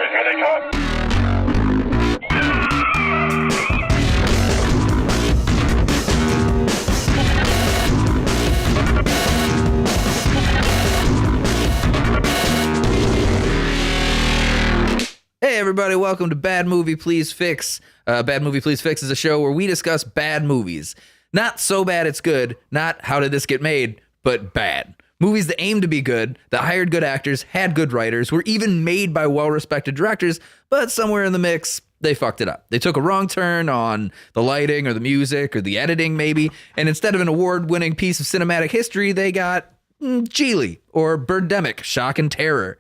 Here they come. Hey everybody, welcome to Bad Movie Please Fix. Bad Movie Please Fix is a show where we discuss bad movies. Not so bad it's good, not how did this get made, but bad. Movies that aim to be good, that hired good actors, had good writers, were even made by well-respected directors, but somewhere in the mix, they fucked it up. They took a wrong turn on the lighting or the music or the editing maybe, and instead of an award-winning piece of cinematic history, they got Geely or Birdemic, shock and terror.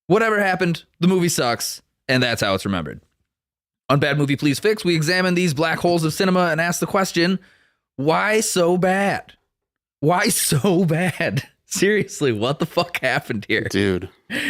Whatever happened, the movie sucks, and that's how it's remembered. On Bad Movie Please Fix, we examine these black holes of cinema and ask the question, why so bad? Why so bad? Seriously, what the fuck happened here? Dude.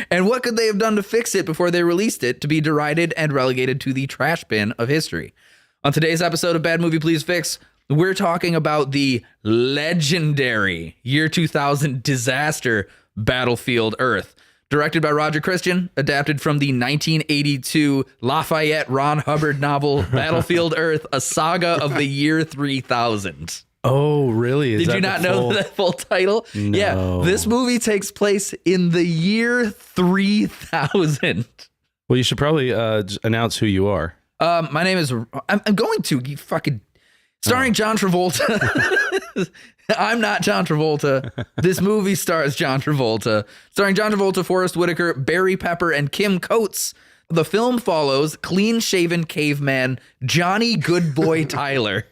And what could they have done to fix it before they released it to be derided and relegated to the trash bin of history? On today's episode of Bad Movie Please Fix, we're talking about the legendary year 2000 disaster Battlefield Earth. Directed by Roger Christian, adapted from the 1982 Lafayette Ron Hubbard novel Battlefield Earth, a saga of the year 3000. Oh, really? Did you not know that full title? No. Yeah, this movie takes place in the year 3000. Well, you should probably announce who you are. My name is... I'm going to. You fucking... Starring John Travolta. I'm not John Travolta. This movie stars John Travolta. Starring John Travolta, Forrest Whitaker, Barry Pepper, and Kim Coates. The film follows clean-shaven caveman Johnny Goodboy Tyler,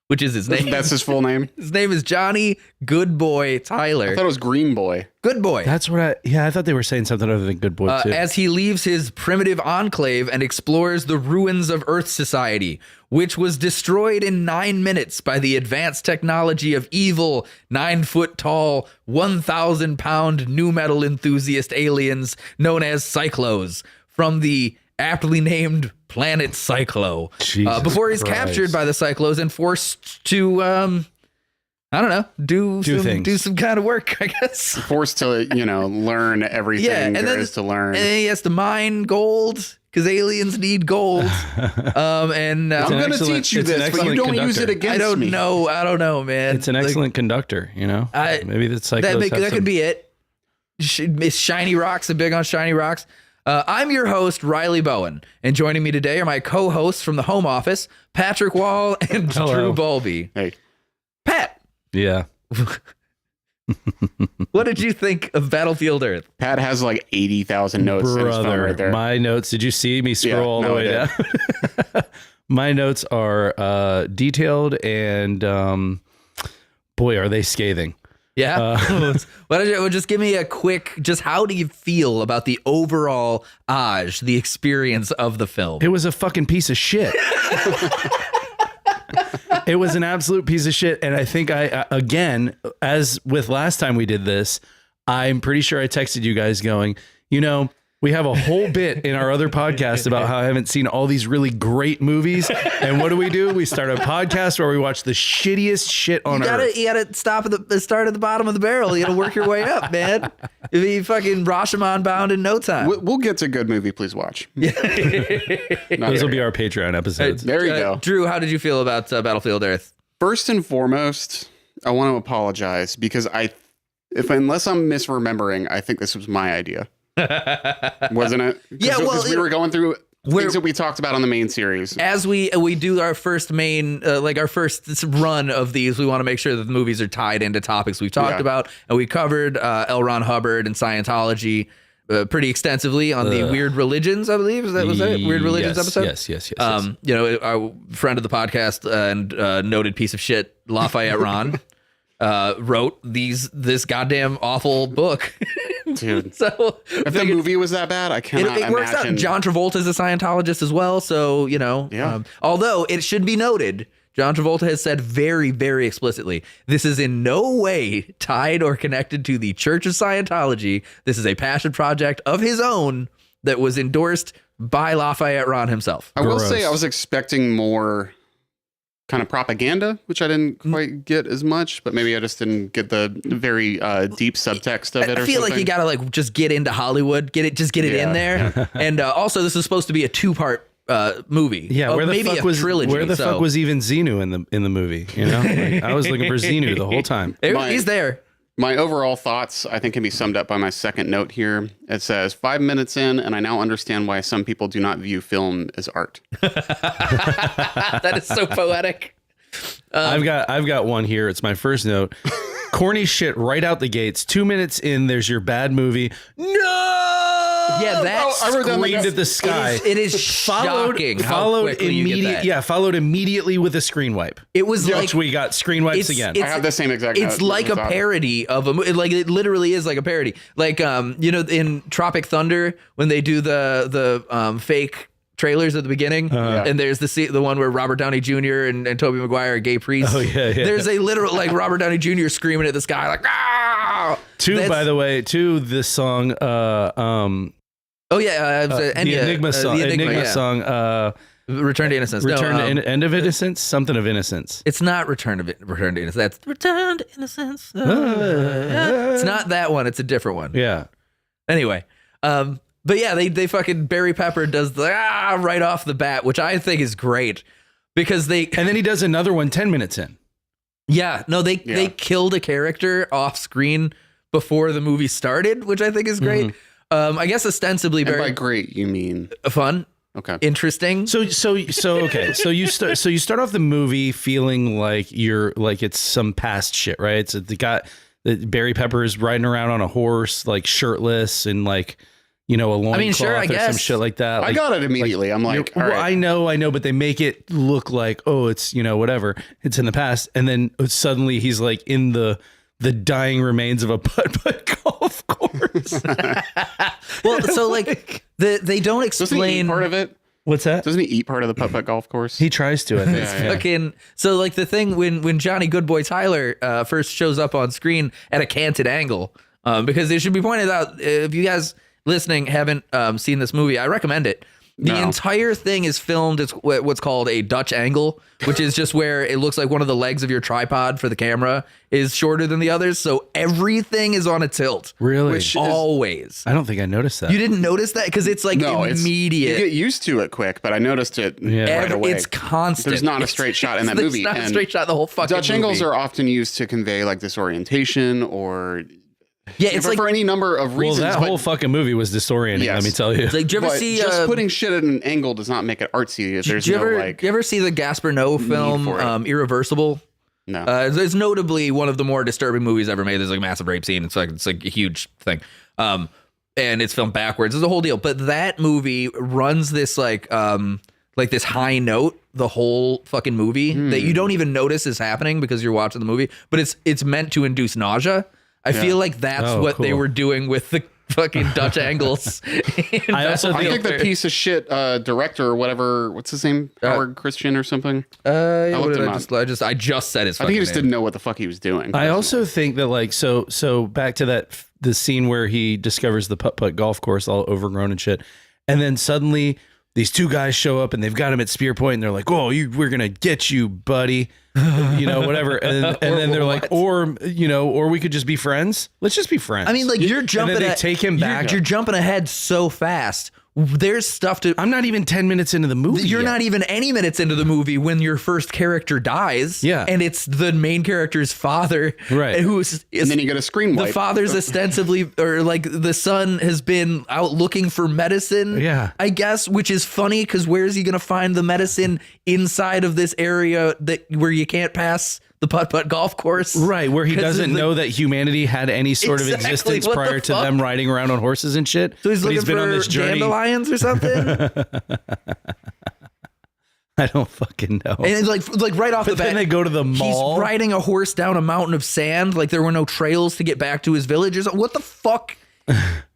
which is his name. That's his full name? His name is Johnny Goodboy Tyler. I thought it was Green Boy. Good Boy. That's what I thought they were saying something other than Good Boy, too. As he leaves his primitive enclave and explores the ruins of Earth society, which was destroyed in 9 minutes by the advanced technology of evil, 9-foot-tall, 1,000-pound nu metal enthusiast aliens known as Cyclos from the aptly named planet Cyclo. Before he's captured by the Cyclos and forced to, I don't know, do some kind of work, I guess. Forced to, learn everything there is to learn. And then he has to mine gold because aliens need gold. I'm going to teach you this, but you don't use it against me. I don't know, man. It's an excellent conductor, Maybe the Cyclos that could be it. Shiny rocks, I'm big on shiny rocks. I'm your host, Riley Bowen, and joining me today are my co-hosts from the home office, Patrick Wall and Drew Bowlby. Hey. Pat. Yeah. What did you think of Battlefield Earth? Pat has like 80,000 notes in his phone right there. My notes, did you see me scroll all the way down? My notes are detailed and, boy, are they scathing. Yeah. Well, just give me a quick, just how do you feel about the overall the experience of the film? It was a fucking piece of shit. It was an absolute piece of shit. And I think again, as with last time we did this, I'm pretty sure I texted you guys going, we have a whole bit in our other podcast about how I haven't seen all these really great movies. And what do? We start a podcast where we watch the shittiest shit on earth. You gotta start at the bottom of the barrel. You gotta work your way up, man. You'll be fucking Rashomon bound in no time. We'll get to Good Movie Please Watch. Those will be our Patreon episodes. There you go. Drew, how did you feel about Battlefield Earth? First and foremost, I want to apologize because unless I'm misremembering, I think this was my idea. Wasn't it? Yeah, well, we were going through things that we talked about on the main series. As we do our first main, our first run of these, we want to make sure that the movies are tied into topics we've talked about, and we covered L. Ron Hubbard and Scientology pretty extensively on the Weird Religions, I believe. Was that Weird Religions episode? Yes. Our friend of the podcast and noted piece of shit Lafayette Ron wrote this goddamn awful book. Dude, so if the movie was that bad, I cannot imagine. It works out. John Travolta's a Scientologist as well, so although it should be noted, John Travolta has said very, very explicitly, this is in no way tied or connected to the Church of Scientology. This is a passion project of his own that was endorsed by Lafayette Ron himself. I will say I was expecting more kind of propaganda, which I didn't quite get as much, but maybe I just didn't get the very deep subtext of it. I or feel something. like you gotta like just get into Hollywood, get it in there, and also this is supposed to be a 2-part movie. Yeah, where the maybe fuck a was trilogy. where the so. fuck was even Xenu in the movie? You know, like, I was looking for Xenu the whole time. He's there. My overall thoughts, I think, can be summed up by my second note here. It says, 5 minutes in, and I now understand why some people do not view film as art. That is so poetic. I've got one here. It's my first note. Corny shit right out the gates. 2 minutes in, there's your bad movie. No. Yeah, that's I wrote down screamed at the sky. It is shocking. How quickly you get that. Yeah, followed immediately with a screen wipe. It was like Which we got screen wipes again. I have the same exact It's note. like a It's parody of a movie. Like it literally is like a parody. Like in Tropic Thunder when they do the fake trailers at the beginning, and there's the one where Robert Downey Jr. and Tobey Maguire are gay priests. Oh, yeah. There's a literal like Robert Downey Jr. screaming at the sky like ah. By the way, this song. The Enigma song. the Enigma, yeah. Song. Return to Innocence. End of Innocence. Something of Innocence. It's not Return to Innocence. That's Return to Innocence. It's not that one. It's a different one. Yeah. Anyway, but yeah, they fucking Barry Pepper does the right off the bat, which I think is great because and then he does another one 10 minutes in. Yeah, no, they killed a character off screen before the movie started, which I think is great. I guess ostensibly, and by great you mean fun. Okay. Interesting. So okay. So you start off the movie feeling like you're like it's some past shit, right? So the guy that Barry Pepper is riding around on a horse, like shirtless and like, you know, a loincloth I or guess. some shit like that. Like, I got it immediately. I'm like, all well, right. I know, but they make it look like, oh, it's, you know, whatever. It's in the past. And then suddenly he's like in the dying remains of a putt-putt golf course. Well, so like they don't Doesn't he eat explain part of it? What's that? Doesn't he eat part of the putt-putt golf course? He tries to, I think. Yeah. fucking so like the thing when Johnny Goodboy Tyler first shows up on screen at a canted angle, because it should be pointed out, if you guys listening haven't seen this movie, I recommend it. The entire thing is filmed as what's called a Dutch angle, which is just where it looks like one of the legs of your tripod for the camera is shorter than the others. So everything is on a tilt. Really? Always. I don't think I noticed that. You didn't notice that? Because it's like immediate. You get used to it quick, but I noticed it right away. It's constant. There's not a straight shot in that movie. There's not a straight shot in the whole fucking Dutch movie. angles are often used to convey like disorientation or it's like for any number of well, reasons. that but whole fucking movie was disorienting, Yes. let me tell you. Like, do you ever but see just putting shit at an angle does not make it artsy. There's do you no ever, like do you ever see the Gaspar Noé film for it. Irreversible? no. It's notably one of the more disturbing movies ever made. There's like a massive rape scene. It's like a huge thing. And it's filmed backwards. It's a whole deal. But that movie runs this like this high note the whole fucking movie that you don't even notice is happening because you're watching the movie. But it's meant to induce nausea. I feel like that's what they cool. were doing with the fucking Dutch angles. I think the piece of shit director or whatever, what's his name? Howard Christian or something? what did him I just I just said his I fucking think he just name. didn't know what the fuck he was doing. I also think that like so back to the scene where he discovers the putt-putt golf course all overgrown and shit, and then suddenly these two guys show up and they've got him at spear point and they're like, "Oh, we're gonna get you, buddy," you know, whatever. And then they're like, or we could just be friends. Let's just be friends. I mean, like you're jumping. And then they take him back. You're jumping ahead so fast. There's stuff to. I'm not even 10 minutes into the movie. You're yet. not even any minutes into the movie when your first character dies. Yeah. And it's the main character's father. Right. and then you get a screen wipe. The father's ostensibly, or like the son has been out looking for medicine. Yeah. I guess, which is funny because where is he going to find the medicine inside of this area where you can't pass the putt-putt golf course? Right, where he doesn't know that humanity had any sort of Exactly, existence what the prior to fuck? them riding around on horses and shit. So he's But looking been for on this journey. dandelions or something? I don't fucking know. And like right off But the bat, then they go to the mall. He's riding a horse down a mountain of sand. Like there were no trails to get back to his village. What the fuck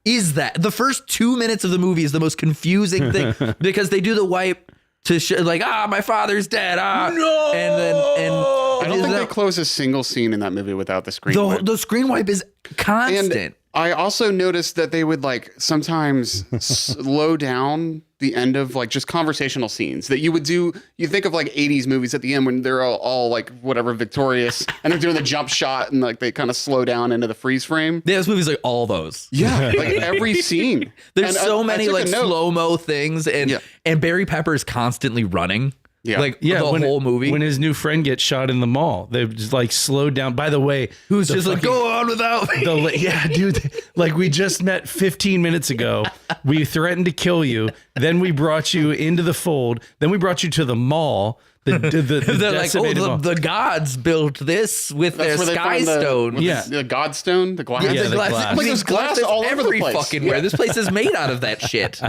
is that? The first 2 minutes of the movie is the most confusing thing because they do the wipe to like, my father's dead. No. And I don't think they close a single scene in that movie without the screen wipe. the screen wipe is constant. And I also noticed that they would like sometimes slow down the end of like just conversational scenes that you would do. You think of like 80s movies at the end when they're all like whatever victorious and they're doing the jump shot and like they kind of slow down into the freeze frame. Yeah, this movie's like all those. Yeah, like every scene. There's And so I many took a like note. slow-mo things and Barry Pepper's constantly running. Yeah. Like the whole movie. When his new friend gets shot in the mall, they've just like slowed down. By the way, Who's the just like, fucking- go on without me. yeah, dude. Like we just met 15 minutes ago. We threatened to kill you. Then we brought you into the fold. Then we brought you to the mall. The They're like, decimated mall. the gods built this with That's their where they sky find stone. the Godstone, the glass. Yeah, the the glass. glass. Like, there's glass all over the every place. fucking where. This place is made out of that shit.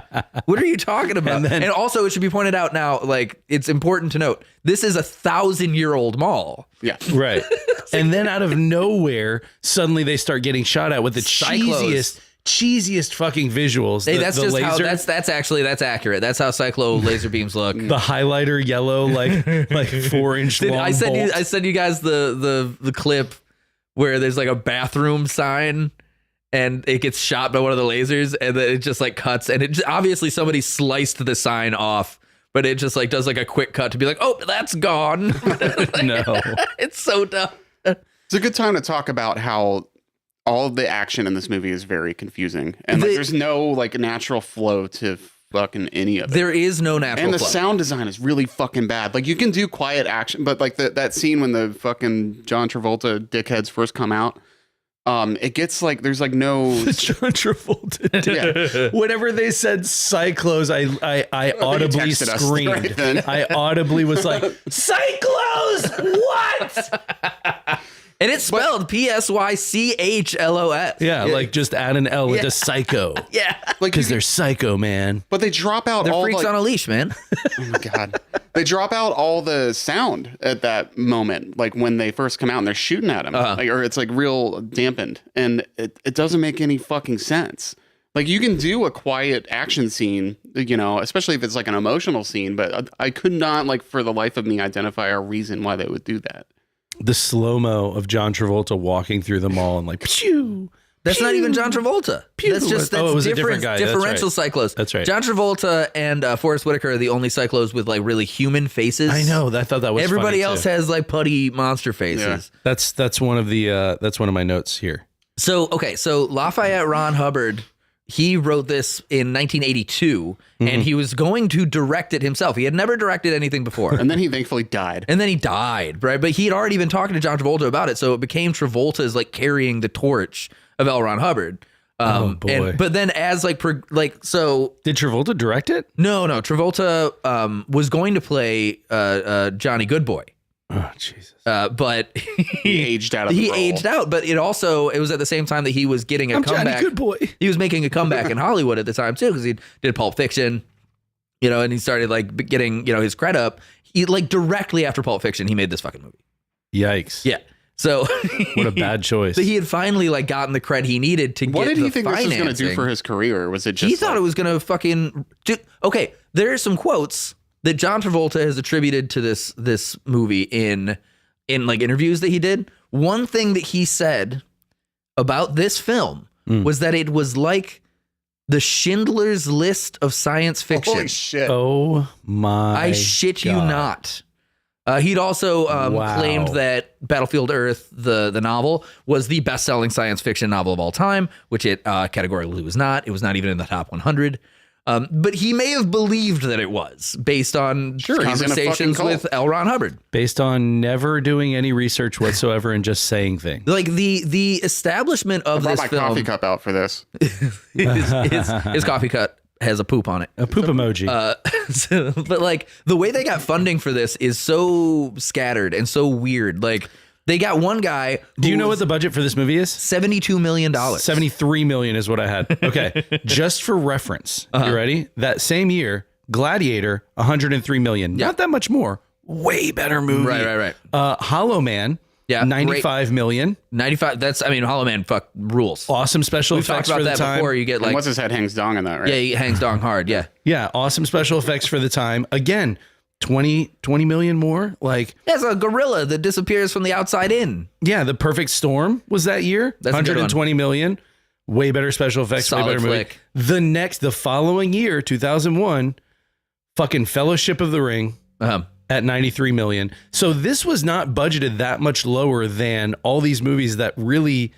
What are you talking about? And also, it should be pointed out now, like, it's important to note, this is a 1,000-year-old mall. Yeah. Right. And then out of nowhere, suddenly they start getting shot at with the Cyclos. cheesiest fucking visuals. Hey, The- that's the just how laser, that's accurate. That's how cyclo laser beams look. the highlighter yellow, like 4-inch long I bolt. sent you guys the clip where there's like a bathroom sign and it gets shot by one of the lasers and then it just like cuts and it obviously somebody sliced the sign off, but it just like does like a quick cut to be like, oh, that's gone. No. It's so dumb. It's a good time to talk about how all of the action in this movie is very confusing. And like, there's no like natural flow to fucking any of it. There is no natural And the flow. sound design is really fucking bad. Like you can do quiet action, but like that scene when the fucking John Travolta dickheads first come out, it gets like there's like no John Travolta. Yeah. Whenever they said Cyclos, I audibly texted us screamed. right then. I audibly was like, Cyclos! What? And it's spelled Psychlos. Yeah, like just add an L into psycho. Yeah. like Because they're psycho, man. but they drop out They're all freaks like, on a leash, man. oh my god. They drop out all the sound at that moment, like when they first come out and they're shooting at him. Like, or it's like real dampened. And it doesn't make any fucking sense. Like you can do a quiet action scene, you know, especially if it's like an emotional scene, but I could not like for the life of me identify a reason why they would do that. The slow-mo of John Travolta walking through the mall and like, pew. That's not even John Travolta. That's just Oh, it was a different guy. That's differential right. cyclos. That's right. John Travolta and Forrest Whitaker are the only cyclos with like really human faces. I know. I thought that was Everybody funny, else too. has like putty monster faces. Yeah. That's one of the that's one of my notes here. So Lafayette Ron Hubbard, he wrote this in 1982, and he was going to direct it himself. He had never directed anything before. And then he thankfully died. And then he died, right? But he had already been talking to John Travolta about it, so it became Travolta's like carrying the torch of L. Ron Hubbard. Oh, boy. But then as like so Did Travolta direct it? no Travolta was going to play Johnny Goodboy, Oh, Jesus. but He aged out of the he role. aged out. But it was at the same time that he was getting a I'm comeback. Johnny Goodboy. He was making a comeback in Hollywood at the time too, because he did Pulp Fiction, you know, and he started like getting, you know, his cred up. He like directly after Pulp Fiction, he made this fucking movie. Yikes. Yeah. So What a bad choice. But he had finally like gotten the cred he needed to What get did he the think this was going to do financing. for his career? Or was it just He thought like- it was going to fucking okay. There are some quotes that John Travolta has attributed to this movie in like interviews that he did. One thing that he said about this film was that it was like the Schindler's List of science fiction. Holy shit. Oh my I shit you God. not. He'd also Wow. claimed that Battlefield Earth, the novel, was the best-selling science fiction novel of all time, which it categorically was not. It was not even in the top 100. But he may have believed that it was based on Sure, he's in a fucking conversations cult. with L. Ron Hubbard. Based on never doing any research whatsoever and just saying things. Like the establishment of I brought this my film, coffee cup out for this. his coffee cup has a poop on it. A poop emoji. But like the way they got funding for this is so scattered and so weird. Like they got one guy. Do you know what the budget for this movie is? $72 million. 73 million is what I had. Okay. Just for reference. You ready? That same year, Gladiator, 103 million. Not that much more. Way better movie. Right. Hollow Man. Yeah, 95 million. 95. Hollow Man fuck rules. Awesome special We've talked effects about for the that time. before. You get And like, what's his head hangs dong in that, right? yeah, he hangs dong hard. Yeah. Yeah, awesome special effects for the time. Again, 20 million more. Like, There's a gorilla that disappears from the outside in. yeah, The Perfect Storm was that year. That's a good one. 120 million. way better special effects, way Solid better flick. movie. The following year, 2001, fucking Fellowship of the Ring at 93 million. So this was not budgeted that much lower than all these movies that really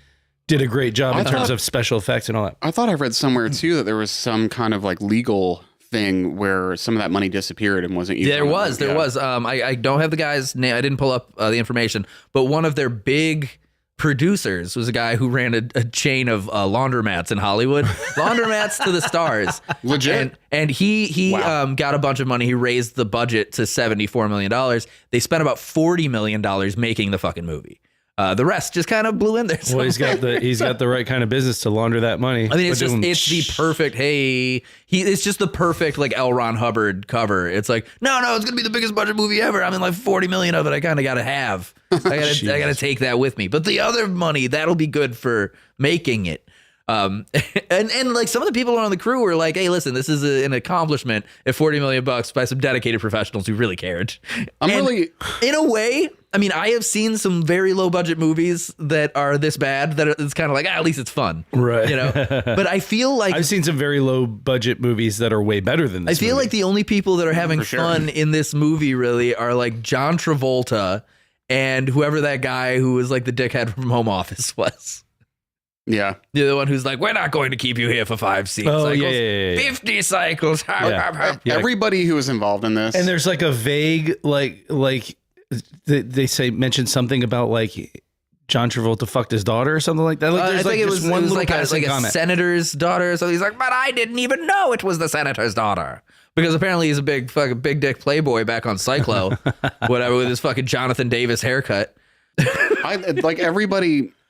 did a great job in terms of special effects and all that. I thought I read somewhere too that there was some kind of like legal thing where some of that money disappeared and wasn't used. There was. I don't have the guy's name. I didn't pull up the information, but one of their big producers was a guy who ran a chain of laundromats in Hollywood. Laundromats to the stars. Legit. And he got a bunch of money. He raised the budget to $74 million. They spent about $40 million making the fucking movie. The rest just kind of blew in there. Well, he's got the right kind of business to launder that money. I mean, it's the perfect, it's just the perfect like L. Ron Hubbard cover. It's like, no, it's going to be the biggest budget movie ever. I mean, like 40 million of it, I kind of got to have. I got to take that with me. But the other money, that'll be good for making it. And like some of the people on the crew were like, hey, listen, this is an accomplishment at $40 million by some dedicated professionals who really cared. In a way, I mean, I have seen some very low budget movies that are this bad that it's kind of like, at least it's fun. Right. You know, but I feel like I've seen some very low budget movies that are way better than this. I feel movie. like the only people that are having sure. fun in this movie really are like John Travolta and whoever that guy who was like the dickhead from Home Office was. Yeah. You're the one who's like, we're not going to keep you here for 5 cycles. Oh, yeah. 50 cycles. Yeah. Everybody who was involved in this. And there's like a vague, like they mention something about like John Travolta fucked his daughter or something like that. Like, I think it was like a comment. senator's daughter. So he's like, but I didn't even know it was the senator's daughter. Because apparently he's a big dick playboy back on Cyclo, whatever, with his fucking Jonathan Davis haircut.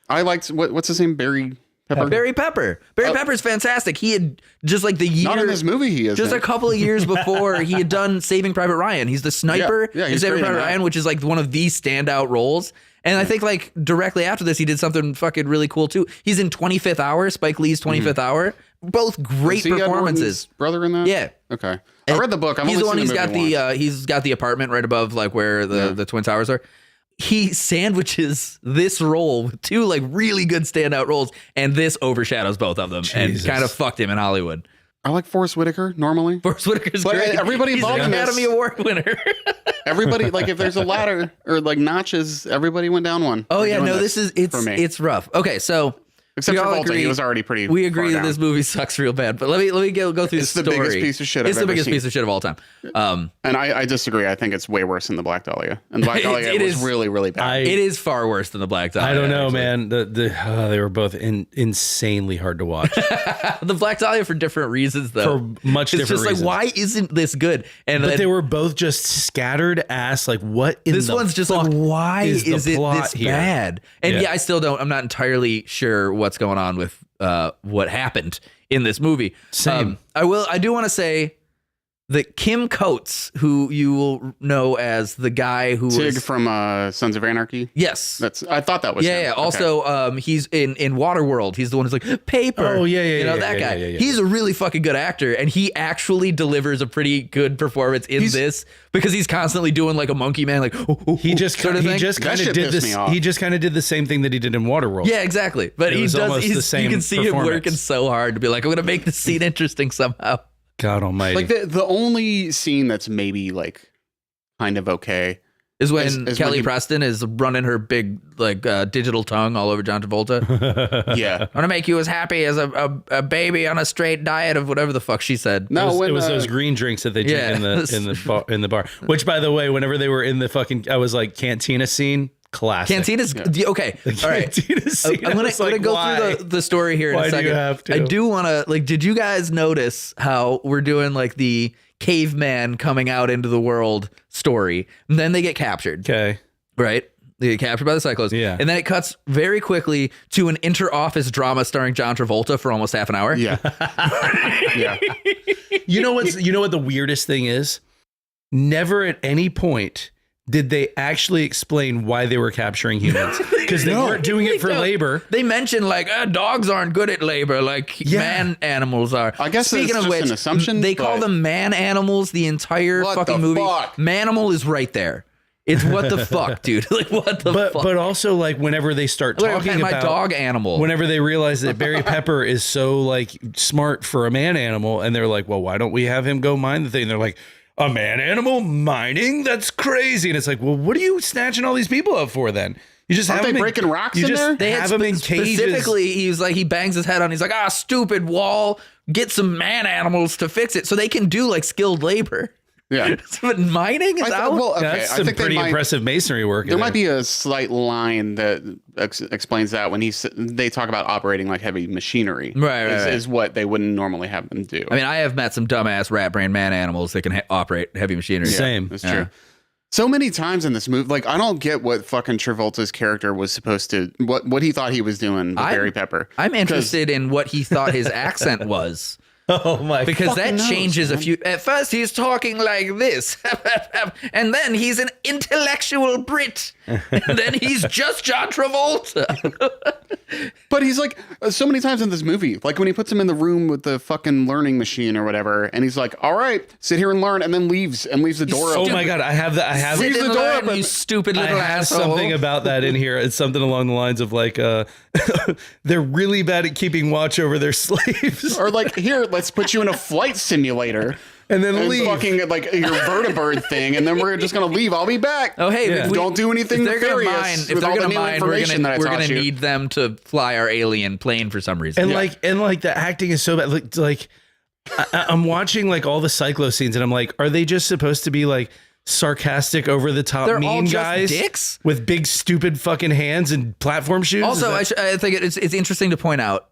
I liked what's his name? Barry Pepper. Barry Pepper's fantastic. He had just like the year. Not in this movie. He is just a couple of years before he had done Saving Private Ryan. He's the sniper in he's Saving great in Private that. Ryan, which is like one of the standout roles. And I think like directly after this, he did something fucking really cool too. He's in 25th Hour, Spike Lee's 25th Hour. Both great performances. Brother in that? Yeah. Okay. I read the book. He's the one who's got he's got the apartment right above like where the Twin Towers are. He sandwiches this role with 2 like really good standout roles, and this overshadows both of them and kind of fucked him in Hollywood. I like Forrest Whitaker normally. Forrest Whitaker's But great. everybody He's involved an in this- Academy Award winner. Everybody, like if there's a ladder or like notches, everybody went down one. Oh We're yeah, doing no, for me. it's rough. Okay, so Except we for all Volta, agree- he was already pretty. we agree far that down. this movie sucks real bad. But let me go through It's the the story. biggest piece of shit It's I've the ever biggest seen. piece of shit of all time. And I disagree. I think it's way worse than the Black Dahlia. And Black Dahlia It was is- really, really bad. It is far worse than the Black Dahlia. I don't know, actually. man. They were both insanely hard to watch The Black Dahlia for different reasons though. for much It's different just reasons. like, why isn't this good? And But then they were both just scattered ass. Like, what in this the one's just fuck like, why is is the it plot this here? bad? And Yeah. yeah, I still don't. I'm not entirely sure what's going on with what happened in this movie. Same. I do want to say that Kim Coates, who you will know as the guy who Tig was from Sons of Anarchy. yes. I thought that was him. Yeah. Okay. Also, he's in Waterworld. He's the one who's like paper. Oh, yeah, You know yeah, that yeah, guy. yeah. He's a really fucking good actor, and he actually delivers a pretty good performance in this because he's constantly doing like a monkey man, like He just sort of thing. That kind of shit did pissed this. me off. He just kind of did the same thing that he did in Waterworld. Yeah, exactly. But It he was does. almost the same you can see him performance. working so hard to be like, I'm gonna make this scene interesting somehow. God Almighty. Like the only scene that's maybe like kind of okay. Is when Is Kelly when he- Preston is running her big like digital tongue all over John Travolta. Yeah. I'm gonna make you as happy as a baby on a straight diet of whatever the fuck she said. No, it was those green drinks that they drink Yeah. in the bar. Which, by the way, whenever they were in the fucking, I was like, cantina scene, classic. Cantina's okay. All right. Cantina scene. I'm I gonna was like, go why? through the story here in Why a do you second. have to? I do want to like. Did you guys notice how we're doing like the caveman coming out into the world story, and then they get captured, Okay. right? They get captured by the Cyclos, Yeah. and then it cuts very quickly to an inter-office drama starring John Travolta for almost half an hour. Yeah. Yeah. You know what the weirdest thing is? Never at any point did they actually explain why they were capturing humans, because they weren't doing it for They don't. labor. They mentioned like dogs aren't good at labor, like man animals are. I guess Speaking it's of just which, an assumption, they call but- them man animals the entire What fucking the movie. fuck? Manimal is right there. It's what the fuck, dude? Like what the fuck? But also like whenever they start talking my about dog animal. whenever they realize that Barry Pepper is so like smart for a man animal, and they're like, well, why don't we have him go mine the thing? And they're like, a man animal mining? That's crazy. And it's like, well, what are you snatching all these people up for then? You just Aren't have they them breaking rocks you in just there? They have had them in cages. specifically, he bangs his head on. He's like, stupid wall. Get some man animals to fix it, so they can do like skilled labor. Yeah. But mining is out. Well, okay. That's I some think pretty impressive masonry work. There might be a slight line that explains that when they talk about operating like heavy machinery. Right. Is what they wouldn't normally have them do. I mean, I have met some dumbass rat brain man animals that can operate heavy machinery. Same. That's true. So many times in this movie, like I don't get what fucking Travolta's character was supposed to, what he thought he was doing with Barry Pepper. I'm interested in what he thought his accent was. Oh my! Because that knows, changes man. a few. At first, he's talking like this, and then he's an intellectual Brit, and then he's just John Travolta. But he's like so many times in this movie, like when he puts him in the room with the fucking learning machine or whatever, and he's like, "All right, sit here and learn," and then leaves the door Oh open. my god! I have that. I have Sit the and door learn, open. you stupid I little have asshole. something about that in here. It's something along the lines of like, they're really bad at keeping watch over their slaves, Or like, here, let's put you in a flight simulator. and then And leave. fucking like your vertibird thing, and then we're just gonna leave. I'll be back. Oh hey, Yeah. if Don't do anything If they're gonna nefarious mine, if with they're all the gonna new mine, we're information that I gonna taught you. need them to fly our alien plane for some reason. And like the acting is so bad. Like I'm watching like all the Cyclo scenes, and I'm like, are they just supposed to be like sarcastic, over the top, They're all mean just guys dicks? with big stupid fucking hands and platform shoes? Also, Is I think it's interesting to point out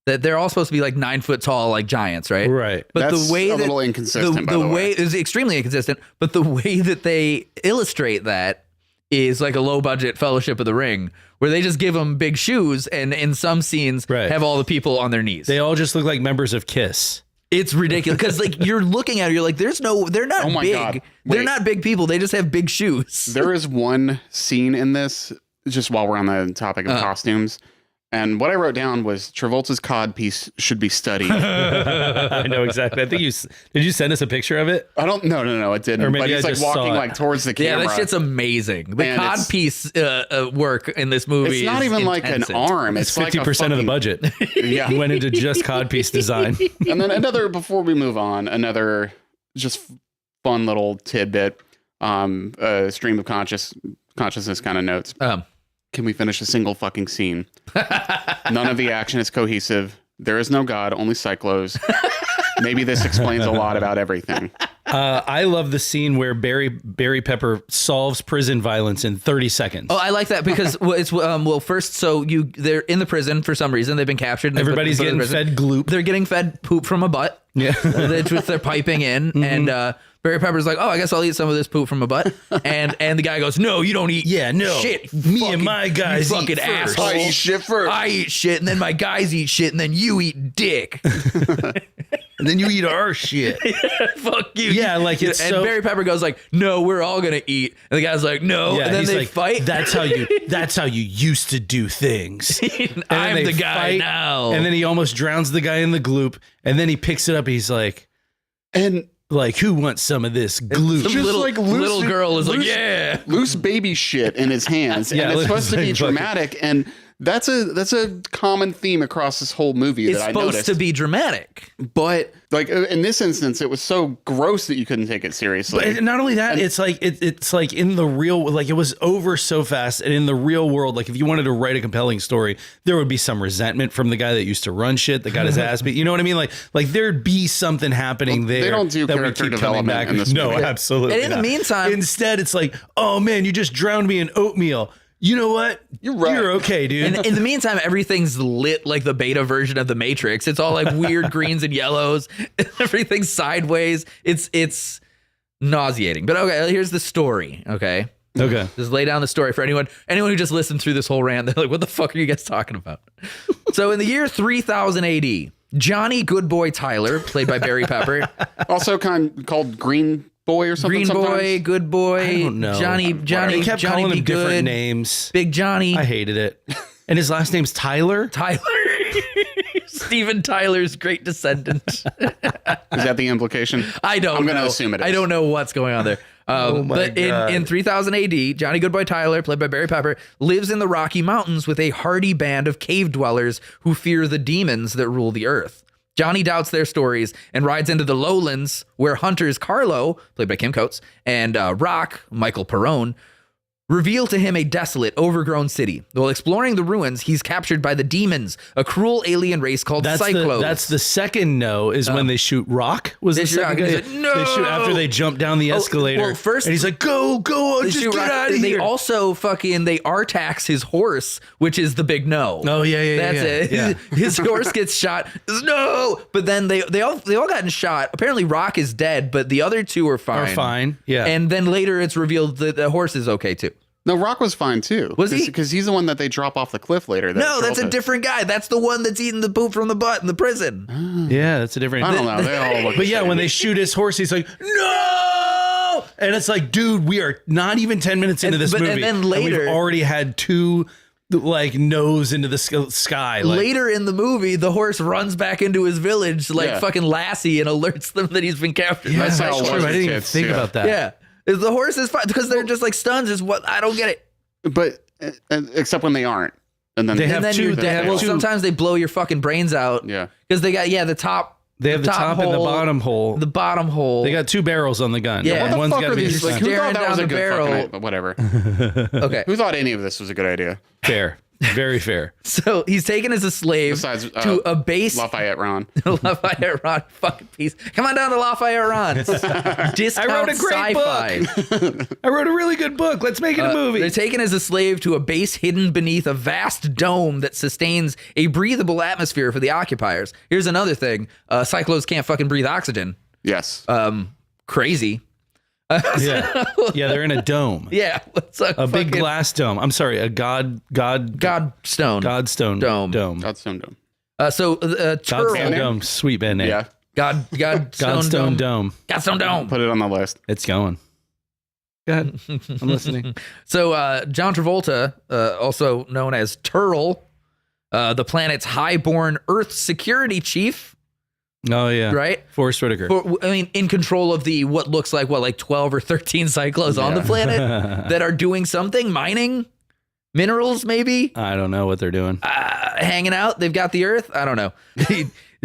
that they're all supposed to be like 9 foot tall, like giants, right? right. But That's the way a that little inconsistent, by the way. is extremely inconsistent. But the way that they illustrate that is like a low budget Fellowship of the Ring, where they just give them big shoes and in some scenes Right. have all the people on their knees. They all just look like members of Kiss. It's ridiculous because like you're looking at it, you're like, they're not Oh my big. God. They're Wait. not big people. They just have big shoes. There is one scene in this, just while we're on the topic of costumes, and what I wrote down was Travolta's cod piece should be studied. I know exactly. I think did you send us a picture of it? I don't. No, it didn't. Or maybe But he's I like just saw walking it. like towards the Yeah, camera. that shit's amazing. The And cod it's- piece work in this movie. It's not is even like an intensive. arm. It's It's 50% like a of the fucking- budget. Yeah. Went into just codpiece design. And then another, before we move on, another just fun little tidbit, stream of consciousness kind of notes. Can we finish a single fucking scene? None of the action is cohesive. There is no God, only cyclos. Maybe this explains a lot about everything. I love the scene where Barry Pepper solves prison violence in 30 seconds. Oh, I like that because first, so they're in the prison for some reason. They've been captured. And Everybody's put in getting prison. fed gloop. They're getting fed poop from a butt. Yeah. Which they're piping in, and Barry Pepper's like, "Oh, I guess I'll eat some of this poop from a butt." And the guy goes, "No, you don't eat. Yeah, no. shit. Me fucking- and my guys you eat fucking first. asshole. I eat shit first. I eat shit, and then my guys eat shit, and then you eat dick. And then you eat our shit. Fuck you. Yeah, like it's and so- Barry Pepper goes like, "No, we're all gonna eat." And the guy's like, "No," Yeah, and then he's they like, fight. That's how you used to do things. And then I'm they the guy fight, now. And then he almost drowns the guy in the gloop. And then he picks it up. He's like, And who wants some of this gloop? Some just little, like loose- little girl is like, loose- "Yeah." loose baby shit in his hands. Yeah, and it's supposed to be like fucking- dramatic. And that's a common theme across this whole movie It's that I supposed noticed. to be dramatic. But like in this instance, it was so gross that you couldn't take it seriously. But not only that, it's like it's like in the real, like it was over so fast, and in the real world, like if you wanted to write a compelling story, there would be some resentment from the guy that used to run shit that got his ass beat. You know what I mean? Like there'd be something happening there. they don't do that we character keep coming development back. in this No, movie. absolutely. And in the not. meantime- instead it's like, oh man, you just drowned me in oatmeal. You know what? You're right. You're okay, dude. And in the meantime, everything's lit like the beta version of the Matrix. It's all like weird greens and yellows. Everything's sideways. It's nauseating. But okay, here's the story. Okay. Okay. Just lay down the story for anyone who just listened through this whole rant. They're like, what the fuck are you guys talking about? So in the year 3000 AD, Johnny Goodboy Tyler, played by Barry Pepper, Also called Green Boy or something. Green Boy, sometimes. Good Boy, I don't know. Johnny, They kept Johnny calling be him different good, names. Big Johnny, I hated it. And his last name's Tyler. Tyler. Steven Tyler's great descendant. Is that the implication? I don't know. I'm going to assume it is. I don't know what's going on there. But in 3000 AD, Johnny Goodboy Tyler, played by Barry Pepper, lives in the Rocky Mountains with a hardy band of cave dwellers who fear the demons that rule the earth. Johnny doubts their stories and rides into the lowlands where hunters Carlo, played by Kim Coates, and Rock, Michael Perrone, reveal to him a desolate, overgrown city. While exploring the ruins, he's captured by the demons, a cruel alien race called Cyclos. That's the second no, is when they shoot Rock. Was They the shoot second Rock. guy? He's like, "No!" They shoot after they jump down the escalator. well, first- and he's like, go, They just shoot get Rock. out of They here. also they R-tax his horse, which is the big no. Oh, yeah. That's it. Yeah. His horse gets shot. No, but then they all gotten shot. Apparently, Rock is dead, but the other two are fine. Are fine, yeah. And then later, it's revealed that the horse is okay too. No, Rock was fine too. Was he? Because he's the one that they drop off the cliff later. No, that's a Travolta- different guy. That's the one that's eating the poop from the butt in the prison. Yeah, that's a different. I don't know. They all look. But the yeah, same. when they shoot his horse, he's like, no! And it's like, dude, we are not even 10 minutes into this movie. And then later, we've already had two nose into the sky. Like, later in the movie, the horse runs back into his village like Yeah. fucking Lassie and alerts them that he's been captured. yeah, by That's how that's it Cyclops. true. was I didn't even kids, think yeah. about that. Yeah. The horse is fine because they're just like stuns. Is what I don't get it. But except when they aren't, and then They And have then two- you, they have well, two- sometimes they blow your fucking brains out. Yeah. Because they got the top. They have the top and the bottom hole. The bottom hole. They got two barrels on the gun. Yeah. What the One's fuck gotta are be these? Like, who staring thought that was down a the good barrel. fucking whatever? Okay. Who thought any of this was a good idea? fair. Very fair. So he's taken as a slave Besides, to a base. Lafayette Ron. Lafayette Ron, fucking piece. Come on down to Lafayette Ron. Discount I wrote a great sci-fi. I wrote a really good book. Let's make it a movie. They're taken as a slave to a base hidden beneath a vast dome that sustains a breathable atmosphere for the occupiers. Here's another thing. Cyclos can't fucking breathe oxygen. Yes. Crazy. Yeah. Yeah, they're in a dome. Yeah. It's A big fucking glass dome. I'm sorry, a godstone Godstone dome. Godstone Dome. So Godstone Turl. dome. Sweet band name. Yeah. Godstone Dome. Godstone Dome. Put it on the list. It's going. Go ahead. I'm listening. So John Travolta, also known as Turl, the planet's highborn Earth security chief, Oh yeah. right? Forrest Whitaker. In control of the what looks like 12 or 13 cyclos on the planet that are doing something, mining minerals, maybe I don't know what they're doing. hanging out. They've got the Earth. I don't know.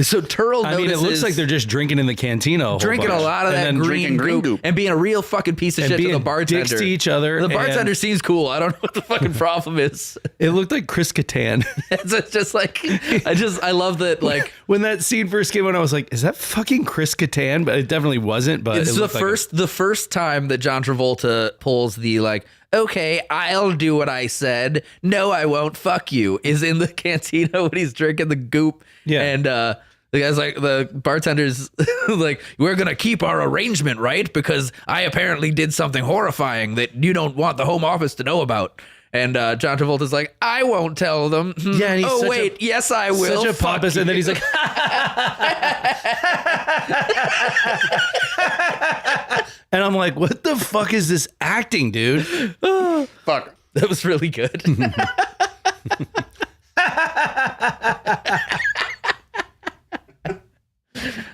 So Turl I mean, notices it looks like they're just drinking in the cantina. whole drinking a bunch. lot of And that then green drinking green goop, goop. and being a real fucking piece of and shit to being the bartender. dicks to each other. The bartender and seems cool. I don't know what the fucking problem is. It looked like Chris Kattan. It's just like I love that. Like When that scene first came on, I was like, "Is that fucking Chris Kattan?" But it definitely wasn't. But it's it the looked like the first time that John Travolta pulls the like, okay, I'll do what I said. No, I won't. Fuck you. Is in the cantina when he's drinking the goop. Yeah. And the guy's like, the bartender's like, we're gonna keep our arrangement, right? Because I apparently did something horrifying that you don't want the home office to know about. And John Travolta's like, I won't tell them. Yeah, and he's oh such wait, yes I will. such a Fuck pompous, and then he's like, and I'm like, "What the fuck is this acting, dude?" Fuck. that was really good.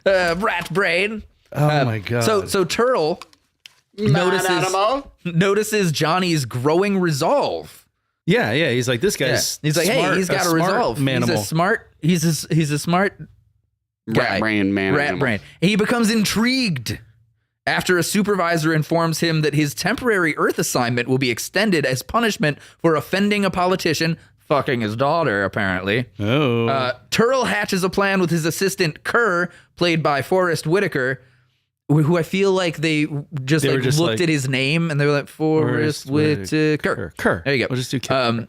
Rat brain. Oh my god! So Turl notices Johnny's growing resolve. yeah, he's like, "This guy's He's like, smart, hey, he's got a smart resolve. manimal." He's a smart guy. Rat brain man. Rat animal. brain. He becomes intrigued after a supervisor informs him that his temporary Earth assignment will be extended as punishment for offending a politician, fucking his daughter, apparently. Oh, Turl hatches a plan with his assistant Kerr, played by Forrest Whitaker, who I feel like they just They were like just looked like, at his name and they were like, Forrest Whitaker. Kerr. There you go. We'll just do I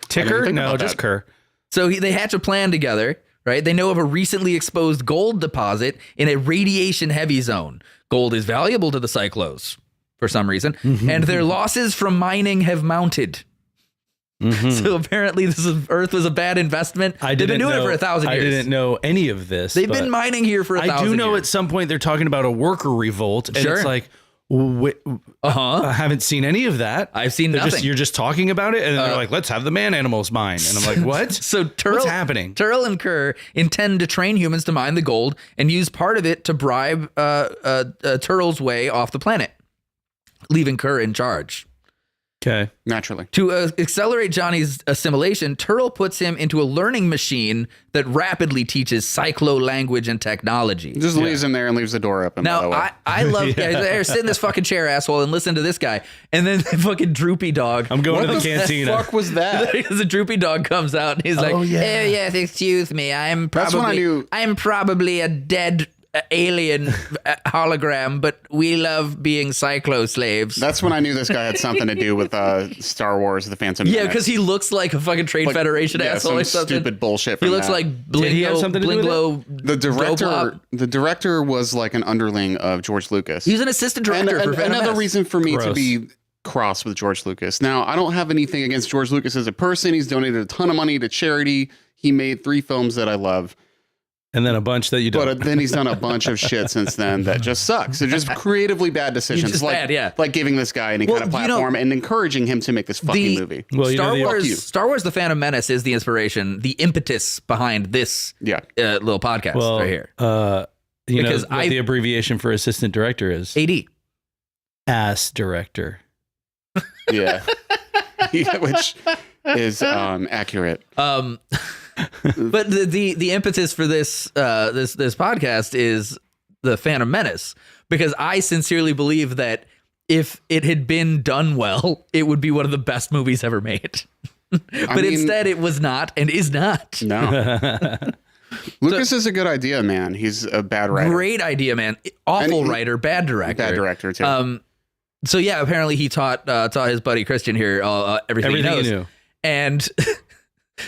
Ticker. didn't think No, about just that. Kerr. So they hatch a plan together, right? They know of a recently exposed gold deposit in a radiation-heavy zone. Gold is valuable to the Cyclos for some reason, and their losses from mining have mounted. So apparently Earth was a bad investment. They've been doing it for 1,000 years. I didn't know any of this. They've but been mining here for 1,000 I years. do know at some point they're talking about a worker revolt, and Sure. it's like, I haven't seen any of that. I've seen nothing. You're just talking about it, and they're like, let's have the man animals mine. And I'm like, what? So what's happening? Turl and Kerr intend to train humans to mine the gold and use part of it to bribe Turl's way off the planet, leaving Kerr in charge. Okay. Naturally. To accelerate Johnny's assimilation, Turl puts him into a learning machine that rapidly teaches Cyclo language and technology. Just leaves him there and leaves the door open. Now, I love sit in this fucking chair, asshole, and listen to this guy. And then the fucking droopy dog. I'm going to the cantina. What the fuck was that? Because the droopy dog comes out and he's like, yes, excuse me. I'm probably a dead alien hologram, but we love being Cyclo slaves. That's when I knew this guy had something to do with Star Wars: The Phantom Menace. Yeah, because he looks like a fucking Trade Federation asshole or something. Stupid bullshit. He looks like Blinglo. The director was like an underling of George Lucas. He's an assistant director. And for Phantom another Menace. reason for me to be cross with George Lucas. Now, I don't have anything against George Lucas as a person. He's donated a ton of money to charity. He made 3 films that I love. And then a bunch that you don't. But then he's done a bunch of shit since then that just sucks. They're just creatively bad decisions. Just like, bad, yeah. Like giving this guy any kind of platform and encouraging him to make this fucking movie. Well, Star Wars: The Phantom Menace is the inspiration, the impetus behind this little podcast right here. You know what the abbreviation for assistant director is? AD. Ass director. Yeah. Which is accurate. But the impetus for this podcast is the Phantom Menace, because I sincerely believe that if it had been done well, it would be one of the best movies ever made. Instead, it was not and is not. No. Lucas is a good idea, man. He's a bad writer. Great idea, man. Awful writer, bad director. Bad director too. So yeah, apparently he taught his buddy Christian here everything he knows. He knew. And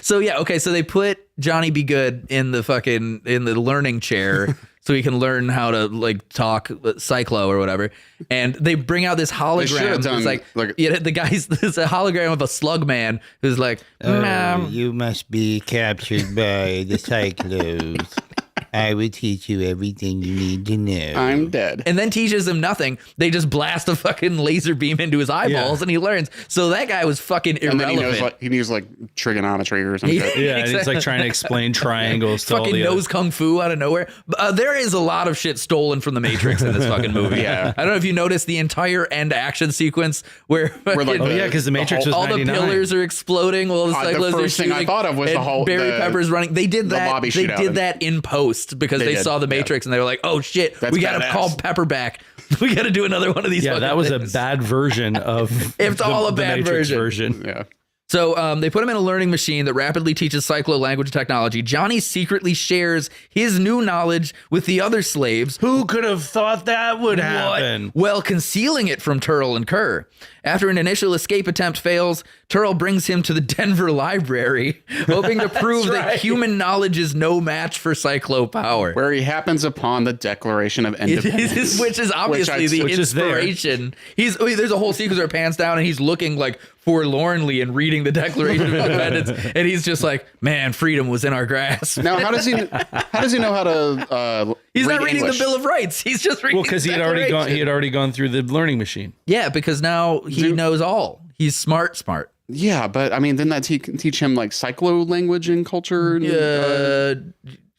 so yeah, okay, so they put Johnny Be Good in the learning chair so he can learn how to like talk Cyclo or whatever. And they bring out this hologram. It's the guy's this a hologram of a slug man who's like, you must be captured by the Cyclos. I will teach you everything you need to know. I'm dead. And then teaches him nothing. They just blast a fucking laser beam into his eyeballs and he learns. So that guy was fucking irrelevant. And then he knows trigonometry or something. Yeah, and he's like trying to explain triangles to all the fucking knows kung fu out of nowhere. There is a lot of shit stolen from the Matrix in this fucking movie. Yeah. I don't know if you noticed the entire end action sequence where because the Matrix was all 99. the pillars are exploding while the Cyclos are shooting. Thing I thought of was the whole Barry Pepper's running. They did that. They did that in post because they saw the Matrix and they were like, "Oh shit, we got to call Pepper back. We got to do another one of these." Yeah, that was a bad version of. It's all a bad version. Yeah. So they put him in a learning machine that rapidly teaches Cyclo language and technology. Johnny secretly shares his new knowledge with the other slaves. Who could have thought that would happen? Well, concealing it from Turl and Kerr. After an initial escape attempt fails, Turl brings him to the Denver Library, hoping to prove that human knowledge is no match for Cyclo power. Where he happens upon the Declaration of Independence. Which is obviously the inspiration. There's a whole sequence where it pans down and he's looking like forlornly and reading the Declaration of Independence, and he's just like, "Man, freedom was in our grasp." Now, how does he know how to? He's read not reading English? the Bill of Rights. He's just reading. Well, because he had already gone through the learning machine. Yeah, because now he knows all. He's smart. Yeah, but I mean, didn't that teach him like Cyclo language and culture? And,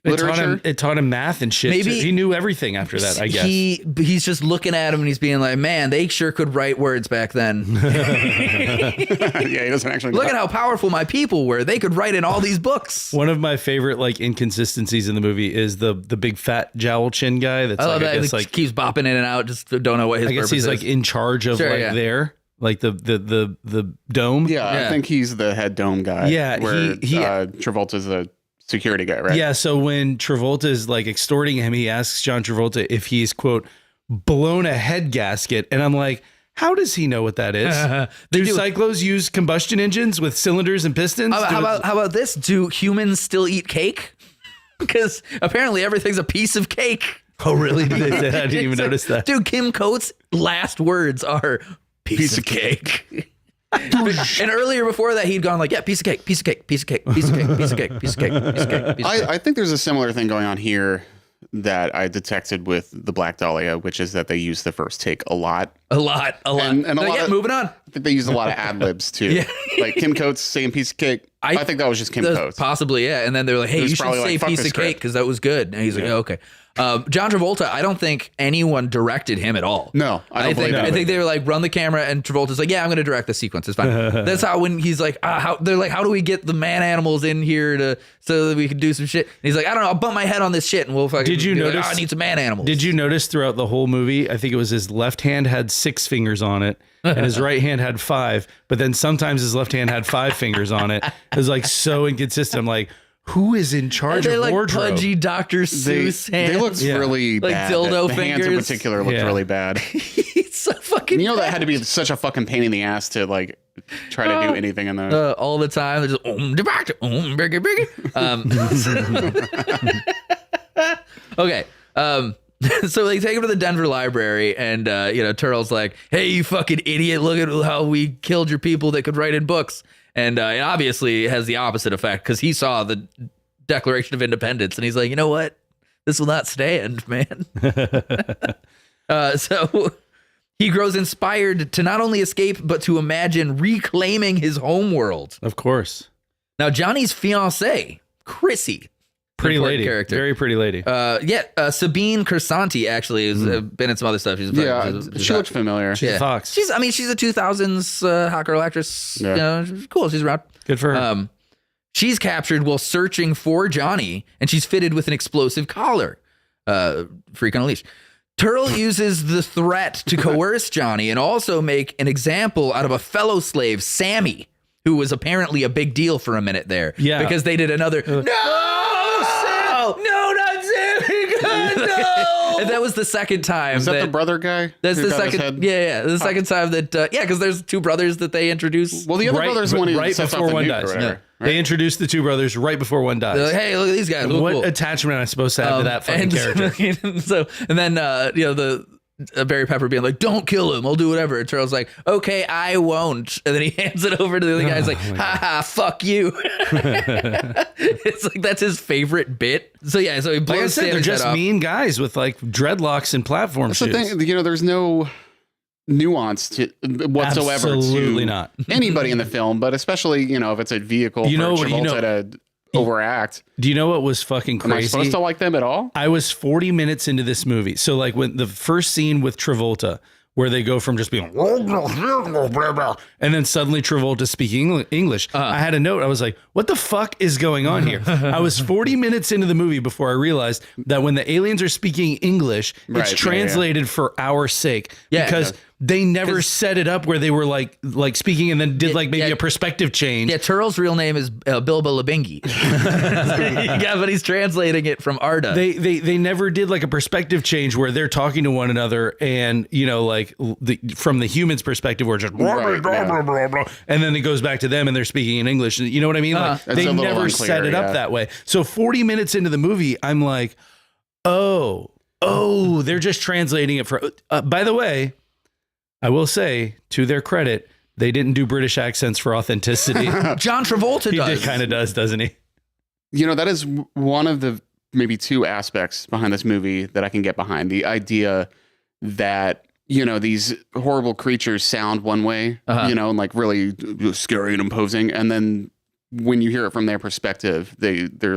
It taught him math and shit. Maybe he knew everything after that, I guess. He's just looking at him and he's being like, "Man, they sure could write words back then." Yeah, he doesn't actually look at how powerful my people were. They could write in all these books. One of my favorite like inconsistencies in the movie is the big fat jowl chin guy. That's I guess keeps bopping in and out. Just don't know what his. I guess he's like in charge of there. Like the dome. Yeah, I think he's the head dome guy. Yeah, where Travolta's the security guy, right? Yeah, so when Travolta is like extorting him, he asks John Travolta if he's, quote, blown a head gasket. And I'm like, how does he know what that is? Do Cyclos use combustion engines with cylinders and pistons? How about this? Do humans still eat cake? Because apparently everything's a piece of cake. Oh, really? Did they say that? I didn't even notice that. Dude, Kim Coates' last words are piece of cake. And earlier before that, he'd gone like, yeah, piece of cake, piece of cake, piece of cake, piece of cake, piece of cake, piece of cake, piece of cake, piece of cake. I think there's a similar thing going on here. that I detected with the Black Dahlia, which is that they use the first take a lot. A lot. And a lot of, moving on. I think they use a lot of ad libs too. Yeah. Like Kim Coates saying piece of cake. I think that was just Kim Coates. Possibly, yeah. And then they're like, hey, you should probably say like, "Fuck piece this of cake script." because that was good. And he's like, oh, okay. John Travolta, I don't think anyone directed him at all. No, I think they were like, run the camera, and Travolta's like, yeah, I'm going to direct the sequence. It's fine. That's how when he's like, they're like, how do we get the man animals in here so that we can do some shit? And he's like, I don't know, I'll bump my head on this shit and we'll fucking. Did you notice? I need some man animals. Did you notice throughout the whole movie? I think it was his left hand had 6 fingers on it, and his right hand had 5. But then sometimes his left hand had 5 fingers on it. It was like so inconsistent. I'm like, who is in charge of like wardrobe? pudgy Dr. Seuss hands. They looked really like bad. dildo the fingers. hands in particular looked really bad. It's so fucking. You know that had to be such a fucking pain in the ass to like try to do anything in those. All the time. They're just biggie, biggie. Okay. So they take him to the Denver library, and Turtle's like, "Hey, you fucking idiot! Look at how we killed your people that could write in books." And it obviously has the opposite effect because he saw the Declaration of Independence, and he's like, "You know what? This will not stand, man." So he grows inspired to not only escape but to imagine reclaiming his homeworld. Of course. Now Johnny's fiancée, Chrissy. Pretty lady, character. Very pretty lady. Sabine Kersanti actually has been in some other stuff. She's she looked familiar. She's a fox. She's a 2000s hot girl actress. Yeah. She's cool. She's around. Good for her. She's captured while searching for Johnny, and she's fitted with an explosive collar. Freak on a leash. Turtle uses the threat to coerce Johnny and also make an example out of a fellow slave, Sammy, who was apparently a big deal for a minute there. Yeah. Because they did another No, not Sammy! No! And that was the second time. Is that the brother guy? That's who the got his second. head? Yeah. The second time that. Because there's 2 brothers that they introduce. Well, the other brother's the one who right sets off before the one nuke dies. or whatever, Yeah. right? They introduced the 2 brothers right before one dies. They're like, hey, look at these guys. Look What cool. attachment am I supposed to have to that fucking character? And then the Barry Pepper being like, don't kill him, I'll do whatever. And Turtle's like, okay, I won't. And then he hands it over to the other guy. He's like, ha, fuck you. It's like that's his favorite bit. So yeah, so he blows Like I said, they're Sammy's just head off. mean guys with like dreadlocks and platform That's shoes. the thing. There's no nuance to whatsoever Absolutely to not. anybody in the film, but especially if it's a vehicle for Travolta to overact. Do you know what was fucking Am I crazy? supposed to like them at all? I was 40 minutes into this movie. So like when the first scene with Travolta, where they go from just being and then suddenly Travolta speaking English. I had a note. I was like, what the fuck is going on here? I was 40 minutes into the movie before I realized that when the aliens are speaking English, it's translated for our sake. Yeah. Because they never set it up where they were like speaking and then did maybe a perspective change. Yeah, Turtle's real name is Bilbo Labingi. Yeah, but he's translating it from Arda. They never did like a perspective change where they're talking to one another and from the human's perspective we're just blah, blah, blah, blah, blah, and then it goes back to them and they're speaking in English. You know what I mean? Like It's they a little never unclear, set it up that way. So 40 minutes into the movie, I'm like, oh, they're just translating it for. By the way, I will say to their credit, they didn't do British accents for authenticity. John Travolta does. He kind of does, doesn't he? That is one of the maybe 2 aspects behind this movie that I can get behind. The idea that, these horrible creatures sound one way, and like really scary and imposing. And then when you hear it from their perspective, they're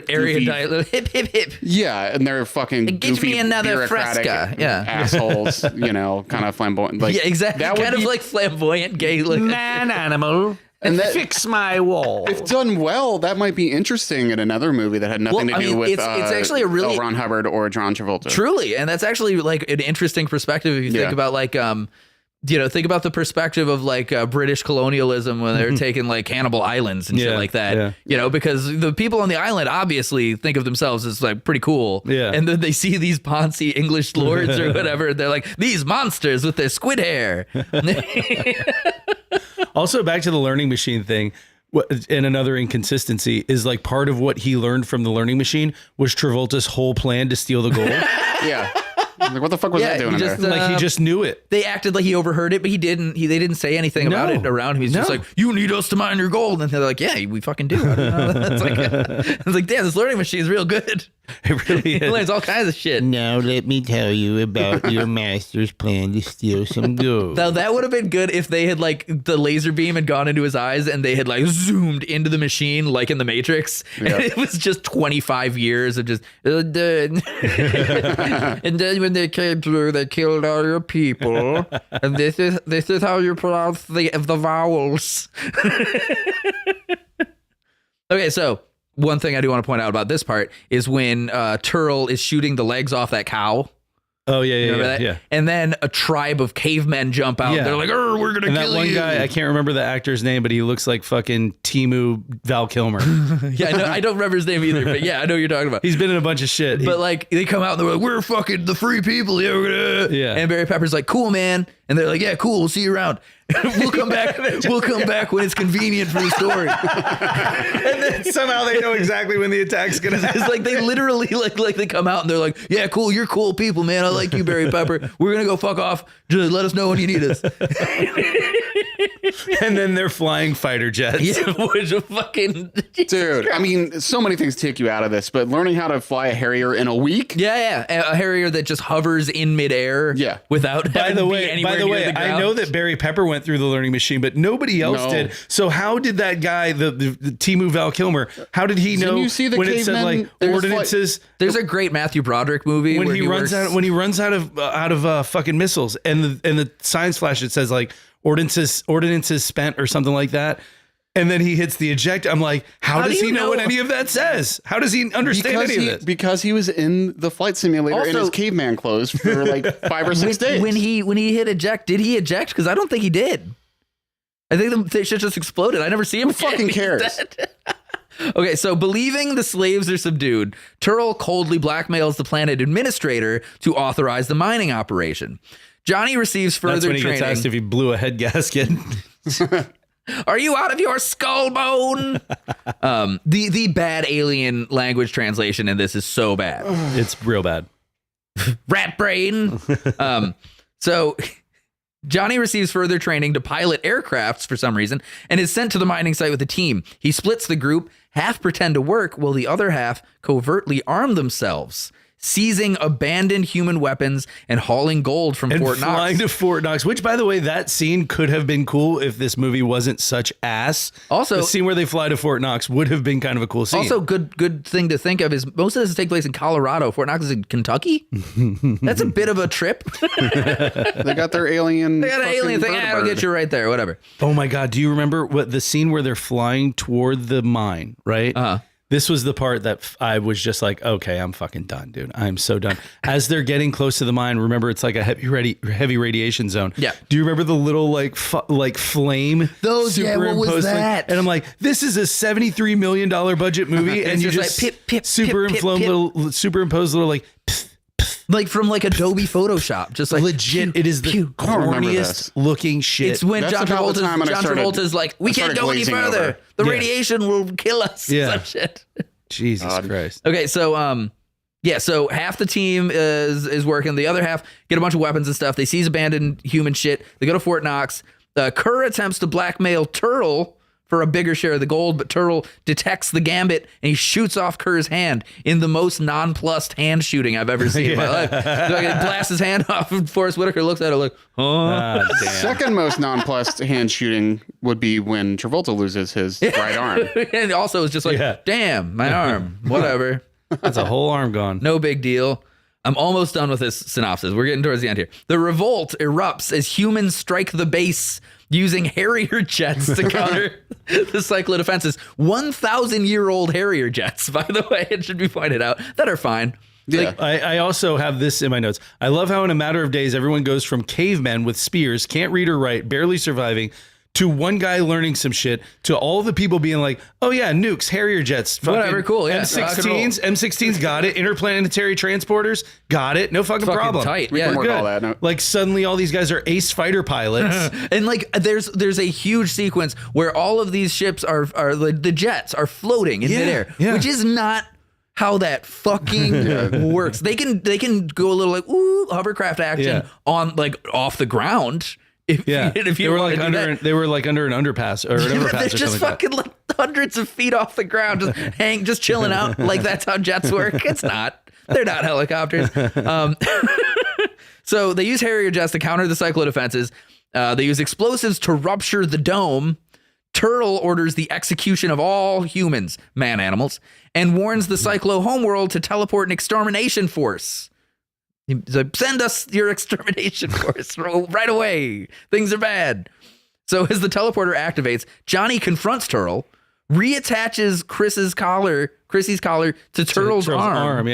erudite, hip, hip, hip. Yeah, and they're fucking Get goofy, me another bureaucratic Fresca. Yeah. assholes, kind of flamboyant. Like, Yeah, exactly. that would Kind of be- like flamboyant gay looking. Man animal. And that- fix my wall. If done well, that might be interesting in another movie that had nothing Well, to do with it's actually a really- L. Ron Hubbard or John Travolta. Truly, and that's actually like an interesting perspective if you think about like think about the perspective of like British colonialism when they're taking like Cannibal Islands and shit like that. Yeah. Because the people on the island obviously think of themselves as like pretty cool. Yeah. And then they see these poncy English lords or whatever. And they're like, these monsters with their squid hair. Also, back to the learning machine thing. And another inconsistency is like part of what he learned from the learning machine was Travolta's whole plan to steal the gold. Yeah. Like, what the fuck was that doing he in just, there? Like he just knew it. They acted like he overheard it, but he didn't. They didn't say anything about No. it around him. He's just No. like, "You need us to mine your gold," and they're like, "Yeah, we fucking do." I don't know. It's like, damn, this learning machine is real good. It really It is. learns all kinds of shit. Now let me tell you about your master's plan to steal some gold. Now that would have been good if they had like the laser beam had gone into his eyes and they had like zoomed into the machine like in the Matrix. Yeah. And it was just 25 years of just and then when they came through, they killed all your people. And this is how you pronounce the vowels. Okay, so one thing I do want to point out about this part is when Turl is shooting the legs off that cow. Oh yeah, yeah, Remember yeah, that? yeah. And then a tribe of cavemen jump out. Yeah. They're like, we're going to And kill that one you. guy, I can't remember the actor's name, but he looks like fucking Timu Val Kilmer. Yeah, I don't remember his name either, but yeah, I know what you're talking about. He's been in a bunch of shit. But like, they come out and they're like, we're fucking the free people. Yeah, we're gonna. Yeah. And Barry Pepper's like, cool, man. And they're like, yeah, cool. We'll see you around. We'll come back. We'll come back when it's convenient for the story. and then somehow they know exactly when the attack's gonna happen. It's like they literally like they come out and they're like, yeah, cool. You're cool people, man. I like you, Barry Pepper. We're gonna go fuck off. Just let us know when you need us. And then they're flying fighter jets. Yeah, which a fucking Dude, I mean, so many things take you out of this, but learning how to fly a Harrier in a week? Yeah. A Harrier that just hovers in midair. Yeah. Without By having the to be way, anywhere near the I ground. know that Barry Pepper went through the learning machine, but nobody else No. did. So how did that guy, the Timu Val Kilmer, how did he know you see the when it said cavemen? like There's ordinances? There's a great Matthew Broderick movie When where he runs works- out of fucking missiles, and the science flash, it says like ordinances spent or something like that. And then he hits the eject. I'm like, how How does do he you know what know? any of that says? How does he understand any of this? Because he was in the flight simulator in Also- his caveman clothes for like 5 or 6 days. When he hit eject, did he eject? Because I don't think he did. I think the shit just exploded. I never see him. Who fucking again. He's cares? dead. Okay, so believing the slaves are subdued, Turl coldly blackmails the planet administrator to authorize the mining operation. Johnny receives further That's when he training. gets asked if he blew a head gasket. Are you out of your skull bone? The bad alien language translation in this is so bad. It's real bad. Rat brain. So Johnny receives further training to pilot aircrafts for some reason and is sent to the mining site with a team. He splits the group, half pretend to work while the other half covertly arm themselves, seizing abandoned human weapons and hauling gold from And Fort flying Knox. to Fort Knox, which, by the way, that scene could have been cool if this movie wasn't such ass. Also- the scene where they fly to Fort Knox would have been kind of a cool scene. Also, good thing to think of is most of this take place in Colorado. Fort Knox is in Kentucky. That's a bit of a trip. They got their alien. They got an alien thing. I'll get you right there. Whatever. oh my God, do you remember what the scene where they're flying toward the mine, right? Uh-huh. This was the part that I was just like, okay, I'm fucking done, dude. I'm so done. As they're getting close to the mine, remember it's like a heavy radiation zone. Yeah. Do you remember the little like flame? Those, yeah, what was superimposed thing? that? And I'm like, this is a $73 million budget movie, and you just just like pip, pip, superimpose pip, little superimpose little like. Like from like Adobe Photoshop, just like Legit, pew, it is the pew. I don't remember corniest this. looking shit. It's when That's John about the time when I started- Travolta's like, we I can't started go any glazing further. over. The Yeah. radiation will kill us. Yeah. Some shit. Jesus Christ. Okay, so so half the team is working, the other half get a bunch of weapons and stuff. They seize abandoned human shit. They go to Fort Knox. Kerr attempts to blackmail Turl for a bigger share of the gold, but Turl detects the gambit and he shoots off Kerr's hand in the most nonplussed hand shooting I've ever seen in my life. So like, he blasts his hand off, and Forrest Whitaker looks at it like, oh. Ah, damn. Second most nonplussed hand shooting would be when Travolta loses his right arm. And also it's just like, Yeah. damn, my arm, whatever. That's a whole arm gone. No big deal. I'm almost done with this synopsis. We're getting towards the end here. The revolt erupts as humans strike the base using Harrier jets to counter the cyclone defenses. 1,000-year-old Harrier jets, by the way, it should be pointed out, that are fine. Yeah. I also have this in my notes. I love how in a matter of days, everyone goes from cavemen with spears, can't read or write, barely surviving, to one guy learning some shit, to all the people being like, oh yeah, nukes, Harrier jets, fucking Whatever, cool, yeah, M16s got it, interplanetary transporters, got it, no fucking Fucking problem. tight, We yeah. can work Good. all that. No. Like suddenly all these guys are ace fighter pilots. And like there's a huge sequence where all of these ships are like the jets are floating in Yeah, midair, yeah. which is not how that fucking works. They can go a little like hovercraft action on like off the ground. If you they were like under an underpass or an overpass they're or just something fucking like hundreds of feet off the ground, just chilling out. Like that's how jets work. It's not. They're not helicopters. So they use Harrier jets to counter the cyclo defenses. They use explosives to rupture the dome. Turtle orders the execution of all humans, man animals, and warns the cyclo homeworld to teleport an extermination force. He's like, send us your extermination force right away. Things are bad. So as the teleporter activates, Johnny confronts Turtle, reattaches Chrissy's collar to Turtle's arm,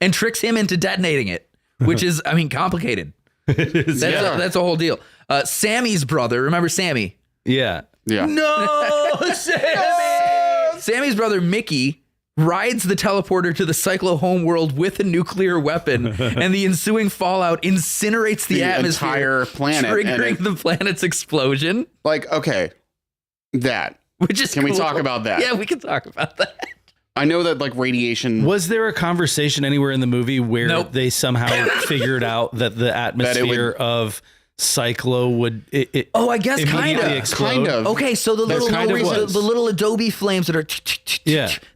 and tricks him into detonating it, which is, I mean, complicated. That's a whole deal. Sammy's brother, remember Sammy? Yeah. No, Sammy! Sammy's brother, Mickey, rides the teleporter to the Cyclo homeworld with a nuclear weapon, and the ensuing fallout incinerates the atmosphere, entire planet, triggering the planet's explosion. Like, okay, that. Which is Can we talk about that? Yeah, we can talk about that. I know that like radiation. Was there a conversation anywhere in the movie where they somehow figured out that the atmosphere of Cyclo would I guess kind of. Okay, so the little Adobe flames that are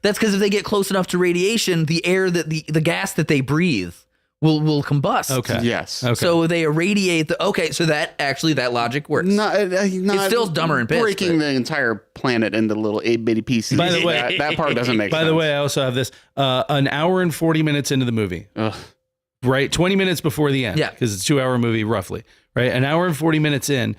that's because if they get close enough to radiation, the air that the gas that they breathe will combust. Okay. Yes. Okay. So they irradiate so that logic works. It's still dumber and pissed. Breaking the entire planet into little 8-bitty pieces. By the way, that part doesn't make sense. By the way, I also have this an hour and 40 minutes into the movie. Ugh. Right, 20 minutes before the end. Yeah, because it's a 2-hour movie roughly. Right, an hour and 40 minutes in,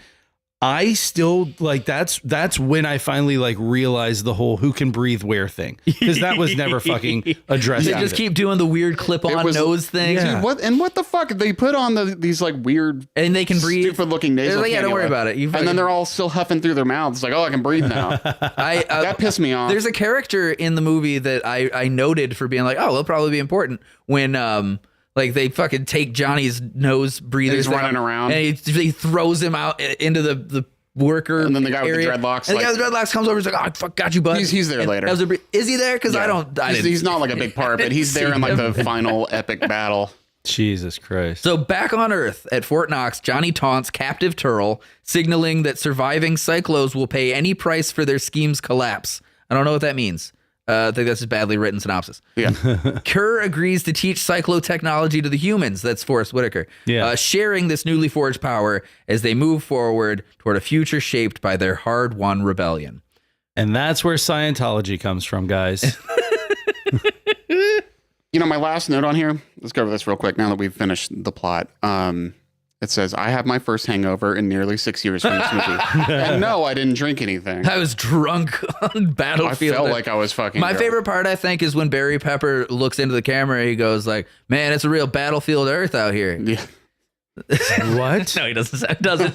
I still like that's when I finally like realized the whole who can breathe where thing, because that was never fucking addressed. They just keep doing the weird clip-on nose thing. Yeah. What the fuck? They put on these like weird and they can breathe, stupid looking nasal. Like, don't worry about it. And then they're all still huffing through their mouths. Like, oh, I can breathe now. That pissed me off. There's a character in the movie that I noted for being like, oh, they'll probably be important when like they fucking take Johnny's nose breathers. He's running around, and he throws him out into the worker. And then the guy area. with the dreadlocks, and the guy with the dreadlocks comes over. He's like, "Oh, fuck, got you, bud." He's there later. Is he there? Because he's not like a big part, but he's there in like the final epic battle. Jesus Christ. So back on Earth at Fort Knox, Johnny taunts captive Turtle, signaling that surviving Cyclos will pay any price for their scheme's collapse. I don't know what that means. I think that's a badly written synopsis. Yeah. Kerr agrees to teach cyclo technology to the humans. That's Forrest Whitaker. Yeah. Sharing this newly forged power as they move forward toward a future shaped by their hard-won rebellion. And that's where Scientology comes from, guys. My last note on here, let's go over this real quick now that we've finished the plot. It says, I have my first hangover in nearly 6 years from this movie. And no, I didn't drink anything. I was drunk on Battlefield. I felt like I was fucking My favorite part, I think, is when Barry Pepper looks into the camera. He goes like, man, it's a real Battlefield Earth out here. Yeah. What? No, he doesn't.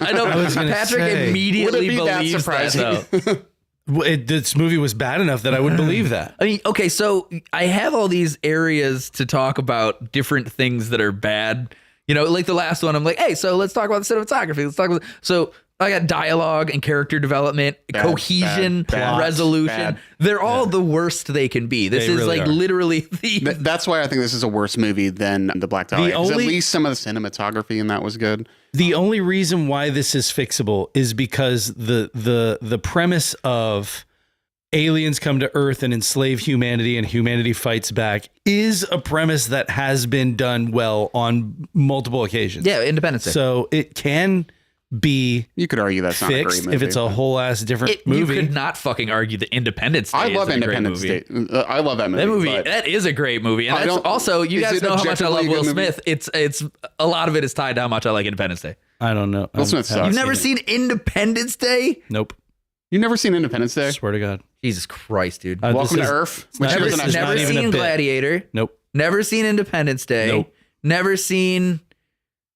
I know. Patrick immediately believes that, though. This movie was bad enough that I would believe that. I mean, okay, so I have all these areas to talk about different things that are bad. Like the last one, I'm like, hey, so let's talk about the cinematography. Let's talk about. So I got dialogue and character development, cohesion, resolution. They're all the worst they can be. This is really literally the. That's why I think this is a worse movie than The Black Dahlia. At least some of the cinematography in that was good. The only reason why this is fixable is because the premise of aliens come to Earth and enslave humanity and humanity fights back is a premise that has been done well on multiple occasions. Yeah, Independence Day. So it can be you could argue that's fixed not a great movie, if it's a whole ass different movie. You could not fucking argue that Independence Day. I love Independence Day. I love that movie. That is a great movie. And that's also, you guys know how much I love Will Smith. It's a lot of it is tied to how much I like Independence Day. I don't know. Will Smith sucks. You've never seen Independence Day? Nope. You've never seen Independence Day? Swear to God. Jesus Christ, dude. Welcome to Earth. Never seen Gladiator. Nope. Never seen Independence Day. Nope. Never seen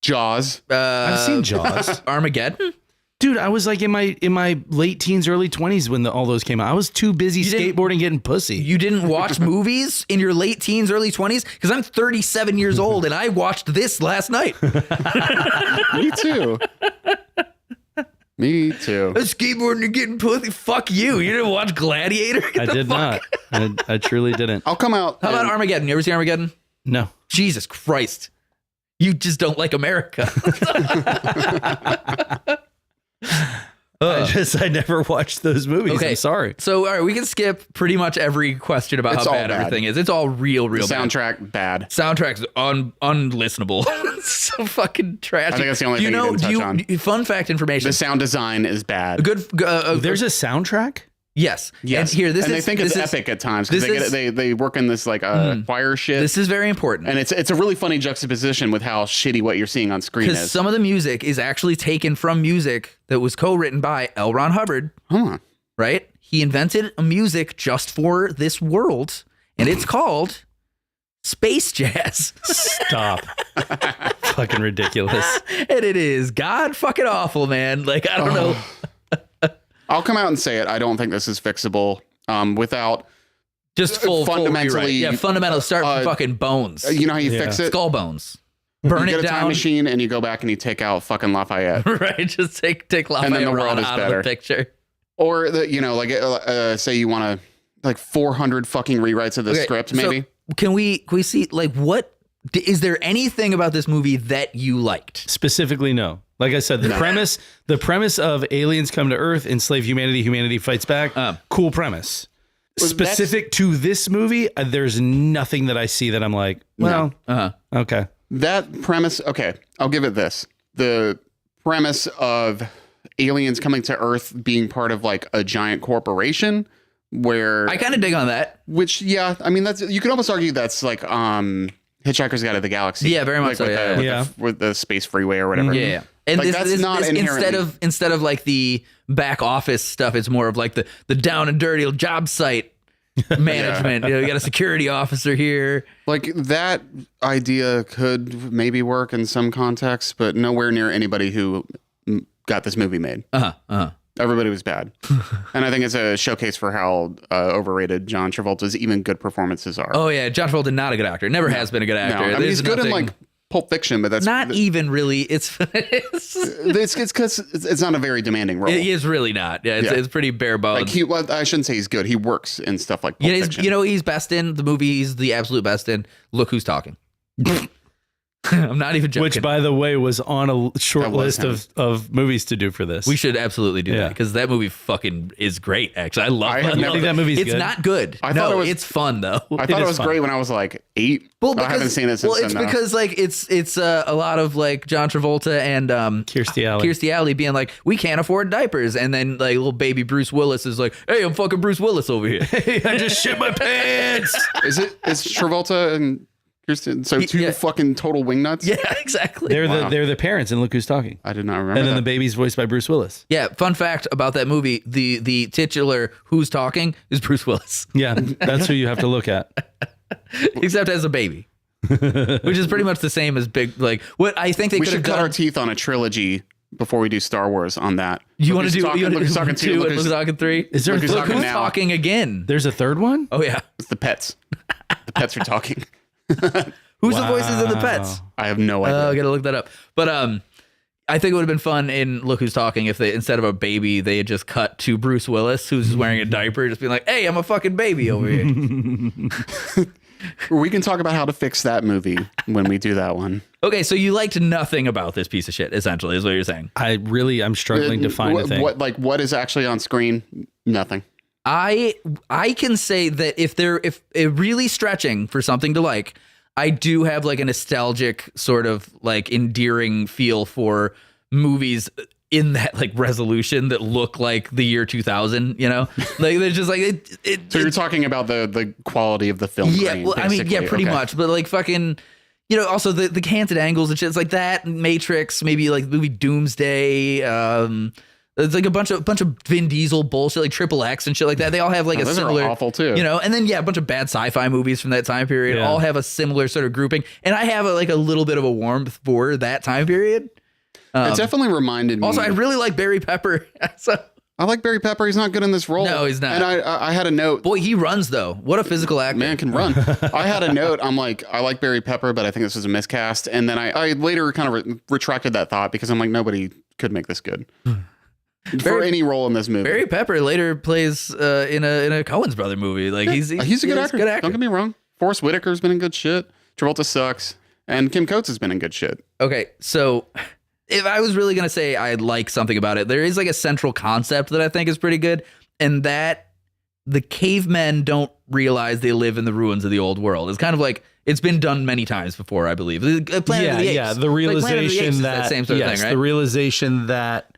Jaws. I've seen Jaws. Armageddon. Dude, I was like in my late teens, early 20s when all those came out. I was too busy skateboarding, getting pussy. You didn't watch movies in your late teens, early 20s? Because I'm 37 years old and I watched this last night. Me too. Me too. A skateboarding and getting pussy. Fuck you. You didn't watch Gladiator? Get I the did fuck- not. I truly didn't. I'll come out. How about and- Armageddon? You ever see Armageddon? No. Jesus Christ. You just don't like America. I never watched those movies. Okay. I'm sorry. So, all right, we can skip pretty much every question about It's how all bad bad. everything is. It's all real The bad. soundtrack bad. Soundtrack's unlistenable. It's so fucking tragic. I think that's the only Do you thing you know, didn't touch on. Fun fact information. The sound design is bad. Good. There's a soundtrack? yes. Yes. And here, this and is. they think it's this is- epic at times because this is- they work in this like choir shit. This is very important. and it's a really funny juxtaposition with how shitty what you're seeing on screen Because is. some of the music is actually taken from music that was co-written by L. Ron Hubbard, Huh. right? He invented a music just for this world, and it's called space jazz. Stop. Fucking ridiculous. And it is god fucking awful, man. Like, I don't know. I'll come out and say it. I don't think this is fixable without. Just full fundamentally, rewrite. Yeah, fundamental start from fucking bones. You know how you Yeah. fix it? Skull bones. Burn You it get a time down. machine and you go back and you take out fucking Lafayette. Right, just take Lafayette then the world Run is out better. of the picture. Or say you want to like 400 fucking rewrites of the Okay, script, so maybe. can we see like what is there anything about this movie that you liked? Specifically, no. Like I said, the premise of aliens come to Earth, enslave humanity, humanity fights back. Cool premise. Well, Specific to this movie, there's nothing that I see that I'm like, well, okay. That premise, okay, I'll give it this. The premise of aliens coming to Earth being part of like a giant corporation where I kind of dig on that. which yeah, I mean that's you could almost argue that's like Hitchhiker's Guide to the Galaxy. Yeah, very much like so, with yeah, the, yeah. with the space freeway or whatever. Yeah. And Like, that's not inherently- instead of like the back office stuff, it's more of like the down and dirty job site management. You got a security officer here. Like that idea could maybe work in some contexts, but nowhere near anybody who got this movie made. Everybody was bad. And I think it's a showcase for how overrated John Travolta's even good performances are. Oh yeah, John Travolta not a good actor. Never has been a good No, actor. I mean, he's There's good in nothing- like Pulp Fiction, but that's not even really. It's it's because it's not a very demanding role. it is really not. Yeah, it's pretty bare bones. Like I shouldn't say he's good. He works in stuff like Pulp Yeah, Fiction. he's best in the movie. He's the absolute best in Look Who's Talking. I'm not even joking. Which, by the way, was on a short That was list of movies to do for this. we should absolutely do Yeah. that because that movie fucking is great. Actually, I love. I have I never- love think that movie's It's good. not good. I no, thought it was- it's fun though. I thought it is was fun. great when I was like 8. Well, I haven't seen it since it's then. though. because like it's a lot of like John Travolta and Kirstie Alley. Kirstie Alley being like, we can't afford diapers, and then like little baby Bruce Willis is like, hey, I'm fucking Bruce Willis over here. I just shit my pants. is Travolta and Kirsten so two yeah. fucking total wingnuts? Yeah, exactly. They're the parents in Look Who's Talking. I did not remember. And then that. the baby's voiced by Bruce Willis. Yeah, fun fact about that movie: the titular "Who's Talking" is Bruce Willis, Yeah, that's who you have to look at. except as a baby, which is pretty much the same as big. Like what I think they we could have should cut our done. teeth on a trilogy before we do Star Wars on that. You Look want to Who's do Talking- Look Who's Talking 2, two Look and Who's- Look Who's Talking 3? Is there Look a Who's third Talking Who's now. Talking again? There's a third one? Oh yeah, It's the pets. The pets are talking. who's the voices of the pets? I have no idea. I gotta look that up. But I think it would have been fun in Look Who's Talking if they instead of a baby they had just cut to Bruce Willis who's wearing a diaper, just being like, "Hey, I'm a fucking baby over here." We can talk about how to fix that movie when we do that one. Okay, so you liked nothing about this piece of shit, essentially, is what you're saying. I'm struggling to find a thing. What is actually on screen? Nothing. I can say that if really stretching for something to like, I do have like a nostalgic sort of like endearing feel for movies in that like resolution that look like the year 2000, you know? Like they're just like it So you're talking about the quality of the film. yeah, grain, well, I mean, yeah, basically. pretty Okay. much. But like fucking, you know, also the canted angles and shit. It's like that, Matrix, maybe like the movie Doomsday. It's like a bunch of Vin Diesel bullshit, like Triple X and shit like that. They all have like Oh, a those are similar, awful too. you know. And then a bunch of bad sci-fi movies from that time period Yeah. all have a similar sort of grouping. And I have a little bit of a warmth for that time period. It definitely reminded me. Also, I really like Barry Pepper. So, I like Barry Pepper. He's not good in this role. No, he's not. And I had a note. boy, he runs though. What a physical actor. Man can run. I had a note. I'm like, I like Barry Pepper, but I think this is a miscast. And then I later kind of retracted that thought because I'm like, nobody could make this good. for any role in this movie. Barry Pepper later plays in a Coen's brother movie. Like he's a good actor. Don't get me wrong. Forrest Whitaker's been in good shit. Travolta sucks, and Kim Coates has been in good shit. Okay, so if I was really gonna say I like something about it, there is like a central concept that I think is pretty good, and that the cavemen don't realize they live in the ruins of the old world. It's kind of like it's been done many times before, I believe. Planet of the Apes. Yeah, the realization that same sort of thing, right? The realization that,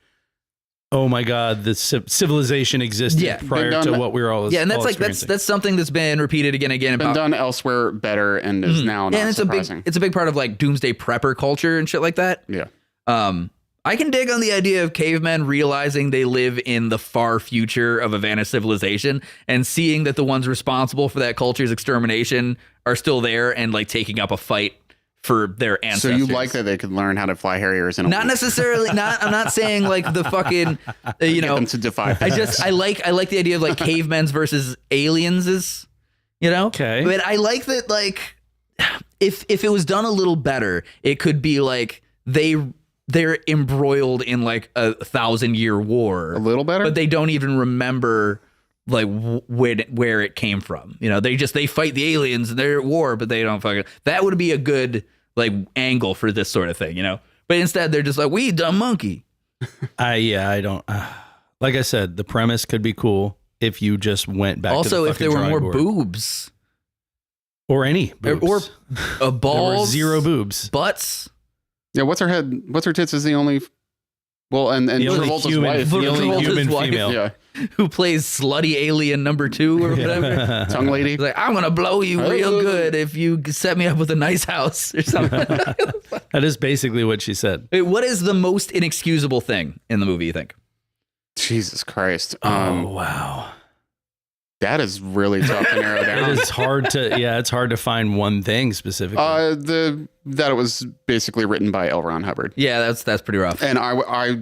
oh my God, the civilization existed prior to what we were all. Yeah, and that's something that's been repeated again and again. Been done elsewhere better and is now not and surprising. It's a big part of like doomsday prepper culture and shit like that. Yeah. I can dig on the idea of cavemen realizing they live in the far future of a vanished civilization and seeing that the ones responsible for that culture's extermination are still there and like taking up a fight for their ancestors. So you like that they could learn how to fly Harriers in a not week. necessarily. I'm not saying like the fucking Get them to defy. I like the idea of like cavemen's versus aliens is, Okay. But I like that like if it was done a little better, it could be like they're embroiled in like a 1,000-year war. A little better? But they don't even remember like where it came from. They fight the aliens and they're at war, but they don't fucking. That would be a good like angle for this sort of thing, But instead they're just like, we dumb monkey. I don't. Like I said, the premise could be cool if you just went back. Also, to the if there were more board. boobs. Or any boobs. Or balls. There were zero boobs. Butts. Yeah, what's her tits is the only. Well, and the only Travolta's human, wife. the only Travolta's human wife. female. Yeah, Who plays slutty alien number 2 or whatever. tongue lady. He's like, I'm gonna blow you real good if you set me up with a nice house or something. That is basically what she said. Wait, what is the most inexcusable thing in the movie, you think? Jesus Christ. Wow. That is really tough to narrow down. It is hard to, it's hard to find one thing specifically. That it was basically written by L. Ron Hubbard. Yeah, that's pretty rough. And I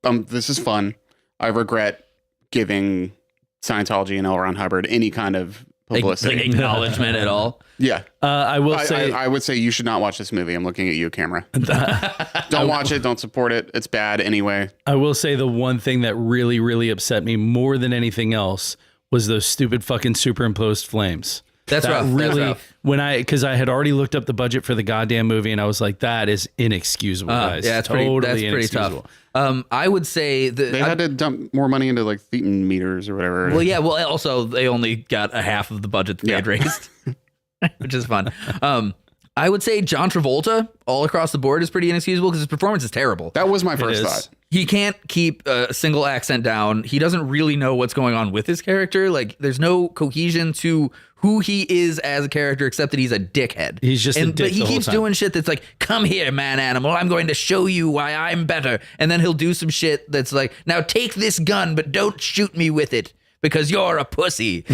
this is fun. I regret giving Scientology and L. Ron Hubbard any kind of publicity. Like acknowledgement at all. Yeah. I will say, I would say you should not watch this movie. I'm looking at you, camera. Don't watch it. Don't support it. It's bad anyway. I will say the one thing that really, really upset me more than anything else was those stupid fucking superimposed flames. That's rough. Really, that's rough. Because I had already looked up the budget for the goddamn movie and I was like, that is inexcusable, guys. Yeah, that's pretty tough. I would say that they had to dump more money into like Thetan meters or whatever. Well, yeah. Well, also they only got a half of the budget that they had raised, which is fun. I would say John Travolta all across the board is pretty inexcusable because his performance is terrible. That was my first thought. He can't keep a single accent down. He doesn't really know what's going on with his character. Like, there's no cohesion to who he is as a character, except that he's a dickhead. He's just a dick but he the whole keeps time. doing shit that's like, come here, man animal. I'm going to show you why I'm better. And then he'll do some shit that's like, now take this gun, but don't shoot me with it because you're a pussy.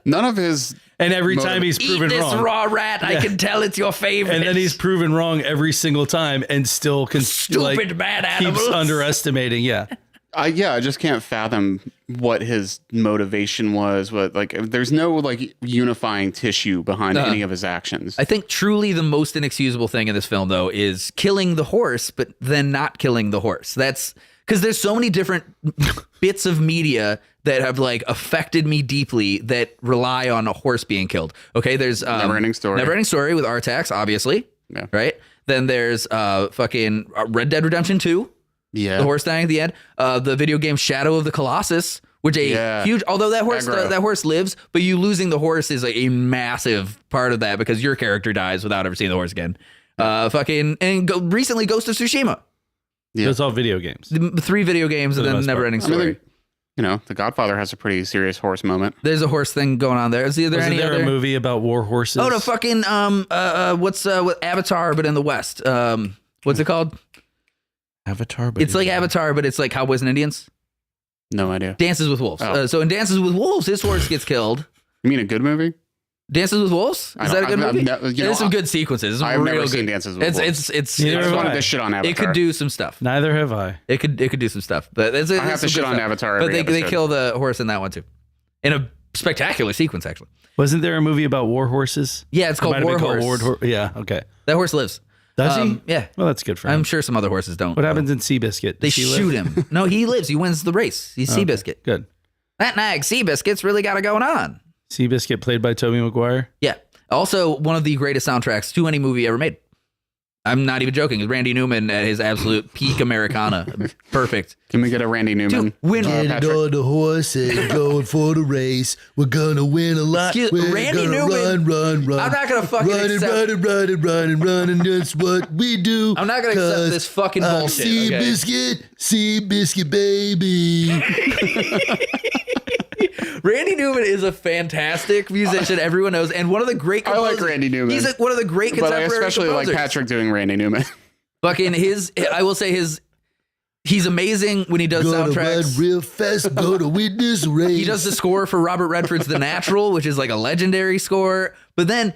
None of his. And every time he's Eat proven this wrong. raw rat. I can tell it's your favorite. And then he's proven wrong every single time and still Stupid bad animals. keeps underestimating. Yeah. I just can't fathom what his motivation was. There's no like unifying tissue behind any of his actions. I think truly the most inexcusable thing in this film, though, is killing the horse, but then not killing the horse. That's because there's so many different bits of media that have like affected me deeply that rely on a horse being killed. Okay, there's Neverending Story with Artax, obviously. Yeah. Right. Then there's fucking Red Dead Redemption 2. Yeah. The horse dying at the end. The video game Shadow of the Colossus, which huge. Although that horse lives, but you losing the horse is like a massive part of that because your character dies without ever seeing the horse again. Recently Ghost of Tsushima. Yeah. It's all video games. The 3 video games and then Neverending Story. The Godfather has a pretty serious horse moment. There's a horse thing going on there. Wasn't there a movie about war horses? Oh, no, fucking what's Avatar, but in the West? What's it called? Avatar, but it's like Avatar, but it's like Cowboys and Indians. No idea. Dances with Wolves. Oh. So in Dances with Wolves, his horse gets killed. You mean a good movie? Dances with Wolves? Is that a good movie? There's some good sequences. I've never real seen good. Dances with Wolves. It's I just wanted to shit on Avatar. It could do some stuff. Neither have I. It could do some stuff. But I have to shit on Avatar. But they kill the horse in that one too, in a spectacular sequence actually. Wasn't there a movie about war horses? Yeah, it's called War Horse. Yeah, okay. That horse lives. Does he? Yeah. Well, that's good for him. I'm sure some other horses don't. What happens in Seabiscuit? They Does he live? shoot him. No, he lives. He wins the race. He's Seabiscuit. Good. That nag Seabiscuit's really got it going on. Seabiscuit played by Tobey Maguire. Yeah. Also, one of the greatest soundtracks to any movie ever made. I'm not even joking. It's Randy Newman at his absolute peak Americana. Perfect. Can we get a Randy Newman? Dude, when Patrick? on the horses going for the race. We're gonna win a lot. We're Randy gonna Newman. run. I'm not gonna fucking accept. Running. That's what we do. I'm not gonna accept this fucking bullshit. Okay? Seabiscuit, baby. Randy Newman is a fantastic musician. Everyone knows, and one of the great. I like Randy Newman. He's one of the great But I contemporary especially composers. like Patrick doing Randy Newman. Fucking his. I will say his. He's amazing when he does Gonna soundtracks. run real fast. Go to win this race. He does the score for Robert Redford's The Natural, which is like a legendary score. But then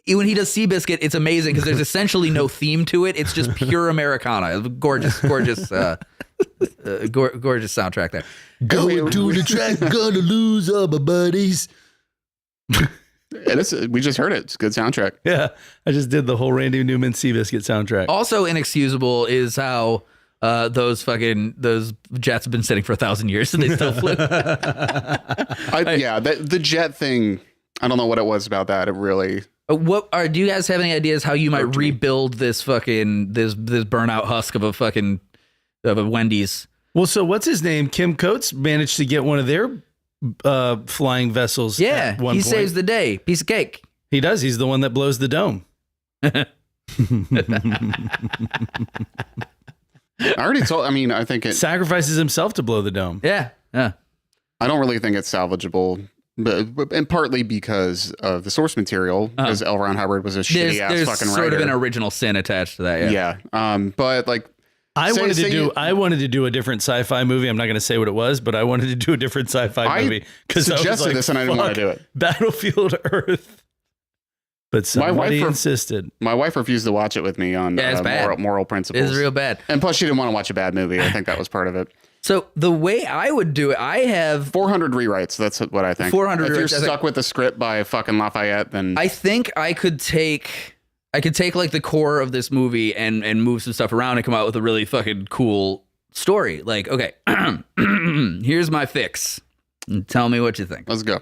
when he does Seabiscuit, it's amazing because there's essentially no theme to it. It's just pure Americana. Gorgeous, gorgeous soundtrack there. Going to the track, gonna lose all my buddies. We just heard it. It's a good soundtrack. Yeah, I just did the whole Randy Newman Seabiscuit soundtrack. Also inexcusable is how those jets have been sitting for 1,000 years and they still flew. The jet thing. I don't know what it was about that. It really. Do you guys have any ideas how you might rebuild this fucking this burnout husk of a Wendy's? Well, so what's his name? Kim Coates managed to get one of their flying vessels. Yeah, at one he point. saves the day. Piece of cake. He does. He's the one that blows the dome. I already told. I mean, I think it. Sacrifices himself to blow the dome. Yeah. I don't really think it's salvageable, but and partly because of the source material, because L. Ron Hubbard was a shitty ass There's fucking sort writer. of an original sin attached to that. Yeah. But like. I wanted to do a different sci-fi movie. I'm not going to say what it was, but I wanted to do a different sci-fi movie because I suggested was like, this and I didn't want to do it. Battlefield Earth. But somebody insisted. My wife refused to watch it with me on it's bad. moral principles. It's real bad. And plus, she didn't want to watch a bad movie. I think that was part of it. So the way I would do it, I have 400 rewrites. That's what I think. 400 If you're rewrites, stuck with the script by fucking Lafayette, then I think I could take like the core of this movie and move some stuff around and come out with a really fucking cool story. Like, okay, here's my fix. And tell me what you think. let's go.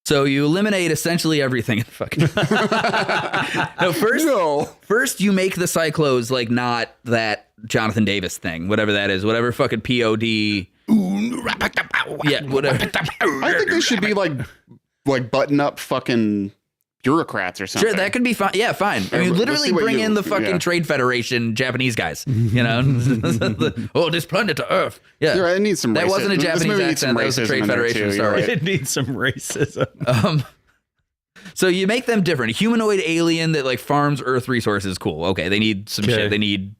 So you eliminate essentially everything in fucking. First you make the Cyclos like not that Jonathan Davis thing, whatever that is, whatever fucking POD. Yeah, whatever. I think they should be like button up fucking bureaucrats or something. Sure, that could be fine. Yeah, fine. I mean, Let's literally see what bring you- in the fucking yeah. Trade Federation Japanese guys. You know, oh, this planet to Earth. Yeah, You're right, it needs some. that wasn't a racism. This Japanese movie needs some accent. That was a racism Trade in there, Federation. too. You're Sorry. right. It needs some racism. So you make them different. A humanoid alien that like farms Earth resources. Cool. Okay, they need some shit. They need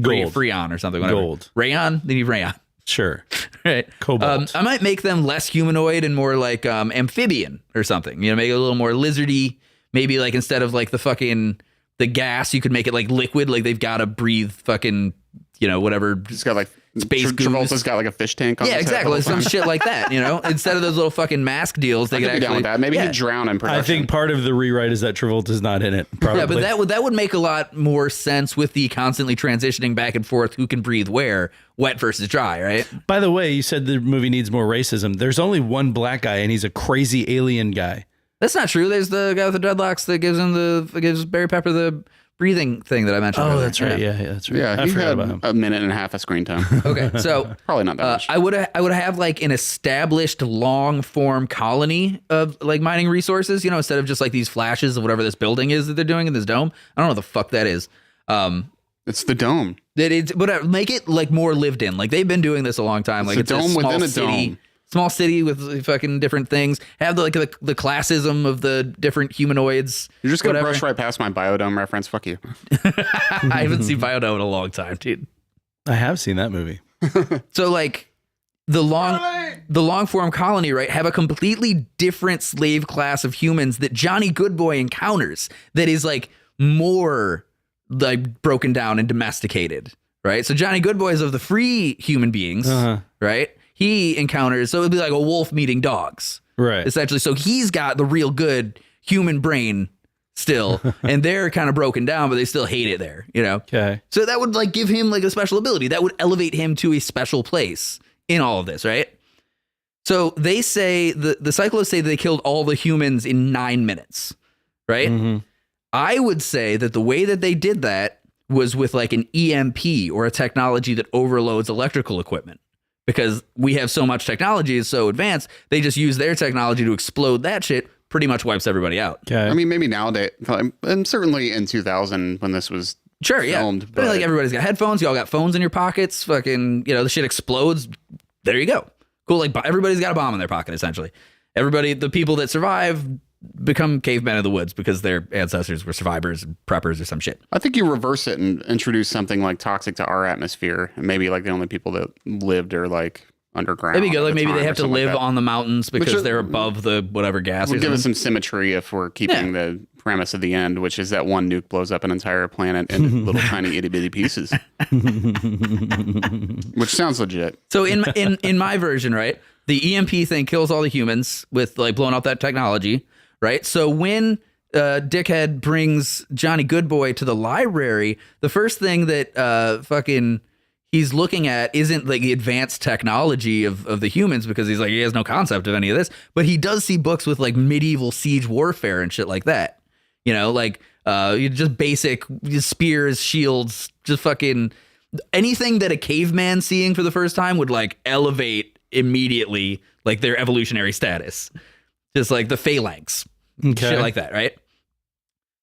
Gold. Freon or something. Whatever. Gold. Rayon. They need rayon. Sure. Right. Cobalt. I might make them less humanoid and more like amphibian or something. You know, make it a little more lizardy. Maybe like instead of like the gas, you could make it like liquid. Like they've got to breathe fucking, whatever. It's got like Space goose. Travolta's got like a fish tank on Yeah, his head exactly. all the Some time. shit like that, Instead of those little fucking mask deals, they I could could be down actually. with that. Maybe yeah. he'd drown in production. I think part of the rewrite is that Travolta's not in it. Probably. Yeah, but that would make a lot more sense with the constantly transitioning back and forth who can breathe where, wet versus dry, right? By the way, you said the movie needs more racism. There's only one black guy, and he's a crazy alien guy. That's not true. There's the guy with the dreadlocks that gives Barry Pepper the breathing thing that I mentioned. Oh, earlier. that's right. Yeah, that's right. Yeah, I he forgot had about him. a minute and a half of screen time. Okay, so Probably not that much. I would have like an established long form colony of like mining resources, instead of just like these flashes of whatever this building is that they're doing in this dome. I don't know what the fuck that is. It's the dome. But make it like more lived in. Like they've been doing this a long time. Like a it's dome a small within a city. dome. Small city with fucking different things. Have the classism of the different humanoids. You're just gonna whatever. brush right past my biodome reference. Fuck you. I haven't seen Biodome in a long time, dude. I have seen that movie. So like the long form colony, right, have a completely different slave class of humans that Johnny Goodboy encounters that is like more like broken down and domesticated, right? So Johnny Goodboy is of the free human beings, right? He encounters, so it'd be like a wolf meeting dogs, Right. essentially. So he's got the real good human brain still, and they're kind of broken down, but they still hate it there, you know? Okay. So that would like give him like a special ability. That would elevate him to a special place in all of this, right? So they say, the Cyclos say they killed all the humans in 9 minutes, right? Mm-hmm. I would say that the way that they did that was with like an EMP or a technology that overloads electrical equipment. Because we have so much technology is so advanced, they just use their technology to explode that shit, pretty much wipes everybody out. Okay. I mean, maybe nowadays, and certainly in 2000 when this was Sure, filmed, yeah. But like everybody's got headphones, y'all got phones in your pockets, fucking, you know, the shit explodes. There you go. Cool, like everybody's got a bomb in their pocket, essentially. Everybody, the people that survive become cavemen of the woods because their ancestors were survivors, preppers, or some shit. I think you reverse it and introduce something like toxic to our atmosphere, and maybe like the only people that lived are like underground. Maybe good. at Like the maybe time they or have to something like live that. on the mountains because Which they're above the whatever gas. Would or give us something. some symmetry if we're keeping the premise of the end, which is that one nuke blows up an entire planet in little tiny itty bitty pieces, which sounds legit. So in my version, right, the EMP thing kills all the humans with like blowing up that technology, right? So when Dickhead brings Johnny Goodboy to the library, the first thing that fucking he's looking at isn't like the advanced technology of the humans, because he's like, he has no concept of any of this, but he does see books with like medieval siege warfare and shit like that. You know, like just basic spears, shields, just fucking anything that a caveman seeing for the first time would like elevate immediately, like their evolutionary status. Just like the phalanx, shit like that, right?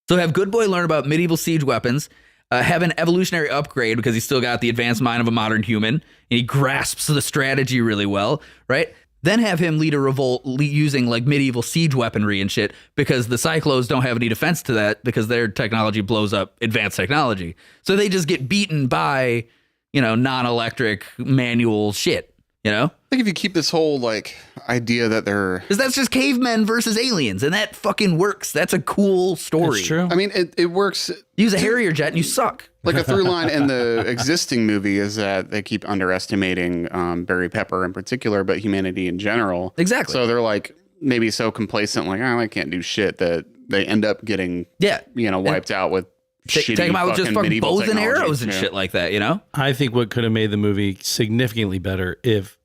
So have Good Boy learn about medieval siege weapons, have an evolutionary upgrade because he's still got the advanced mind of a modern human, and he grasps the strategy really well, right? Then have him lead a revolt using like medieval siege weaponry and shit, because the Cyclos don't have any defense to that because their technology blows up advanced technology. So they just get beaten by, you know, non-electric manual shit, you know? I think if you keep this whole like idea that they're, Because that's just cavemen versus aliens, and that fucking works. That's a cool story. That's true. I mean, it works. Use a Harrier jet and you suck. Like a through line in the existing movie is that they keep underestimating Barry Pepper in particular, but humanity in general. Exactly. So they're like maybe so complacent, like, oh, I can't do shit, that they end up getting, Yeah. wiped out with Take shitty them out with just fucking medieval bows and technology. arrows and Yeah. shit like that, you know? I think what could have made the movie significantly better if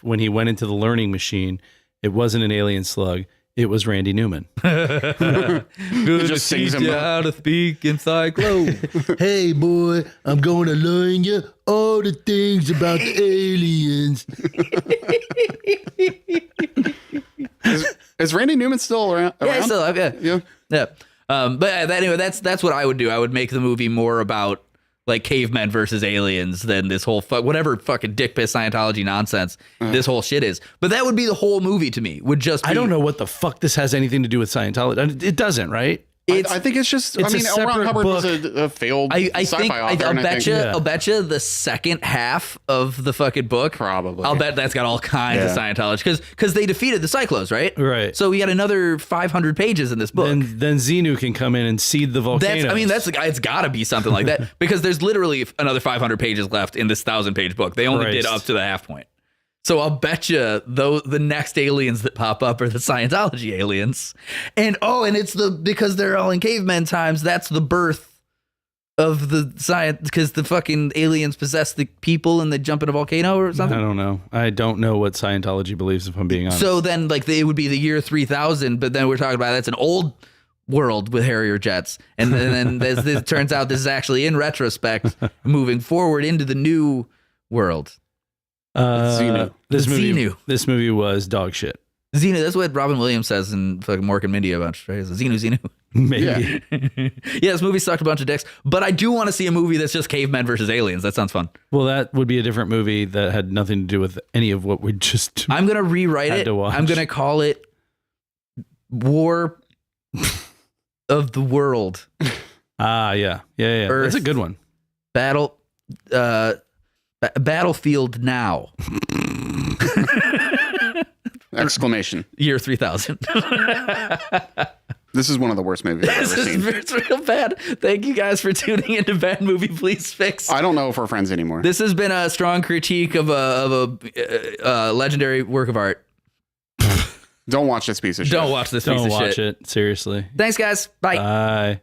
when he went into the learning machine, it wasn't an alien slug, it was Randy Newman. Good just sings him up. how to speak in Cyclo. Hey, boy, I'm going to learn you all the things about the aliens. Is Randy Newman still around? Yeah, still, yeah. Yeah. But anyway, that's what I would do. I would make the movie more about like cavemen versus aliens than this whole whatever fucking dick piss Scientology nonsense this whole shit is. But that would be the whole movie to me. Would just be, I don't know what the fuck this has anything to do with Scientology. It doesn't, right? I think it's just, it's a L. Ron separate Hubbard book. was a failed I sci-fi think author. I'll and I bet think, you Yeah. I'll bet you the second half of the fucking book Probably. I'll bet that's got all kinds of Yeah. Scientology because they defeated the Cyclos, right? Right. So we got another 500 pages in this book. Then Xenu can come in and seed the volcanoes. That's it's got to be something like that because there's literally another 500 pages left in this 1,000-page book. They only did Christ. up to the half point. So I'll bet you the next aliens that pop up are the Scientology aliens. And it's because they're all in caveman times, that's the birth of the science, because the fucking aliens possess the people and they jump in a volcano or I something. don't know. I don't know what Scientology believes, if I'm being honest. So then like it would be the year 3000, but then we're talking about that's an old world with Harrier jets. And then this turns out this is actually in retrospect moving forward into the new world. Xenu. This movie was dog shit. Xenu, that's what Robin Williams says in fucking Mork and Mindy a bunch, right? It's Xenu. Maybe. Yeah. Yeah, this movie sucked a bunch of dicks, but I do want to see a movie that's just cavemen versus aliens. That sounds fun. Well, that would be a different movie that had nothing to do with any of what we just. I'm going to rewrite Had it. to watch. I'm going to call it War of the World. Yeah. That's a good one. Battle, Battlefield Now. Exclamation. Year 3000. This is one of the worst movies I've ever seen. It's real bad. Thank you guys for tuning into Bad Movie Please Fix. I don't know if we're friends anymore. This has been a strong critique of a legendary work of art. Don't watch this piece of shit. Don't watch this piece Don't of watch shit. it. Seriously. Thanks, guys. Bye. Bye.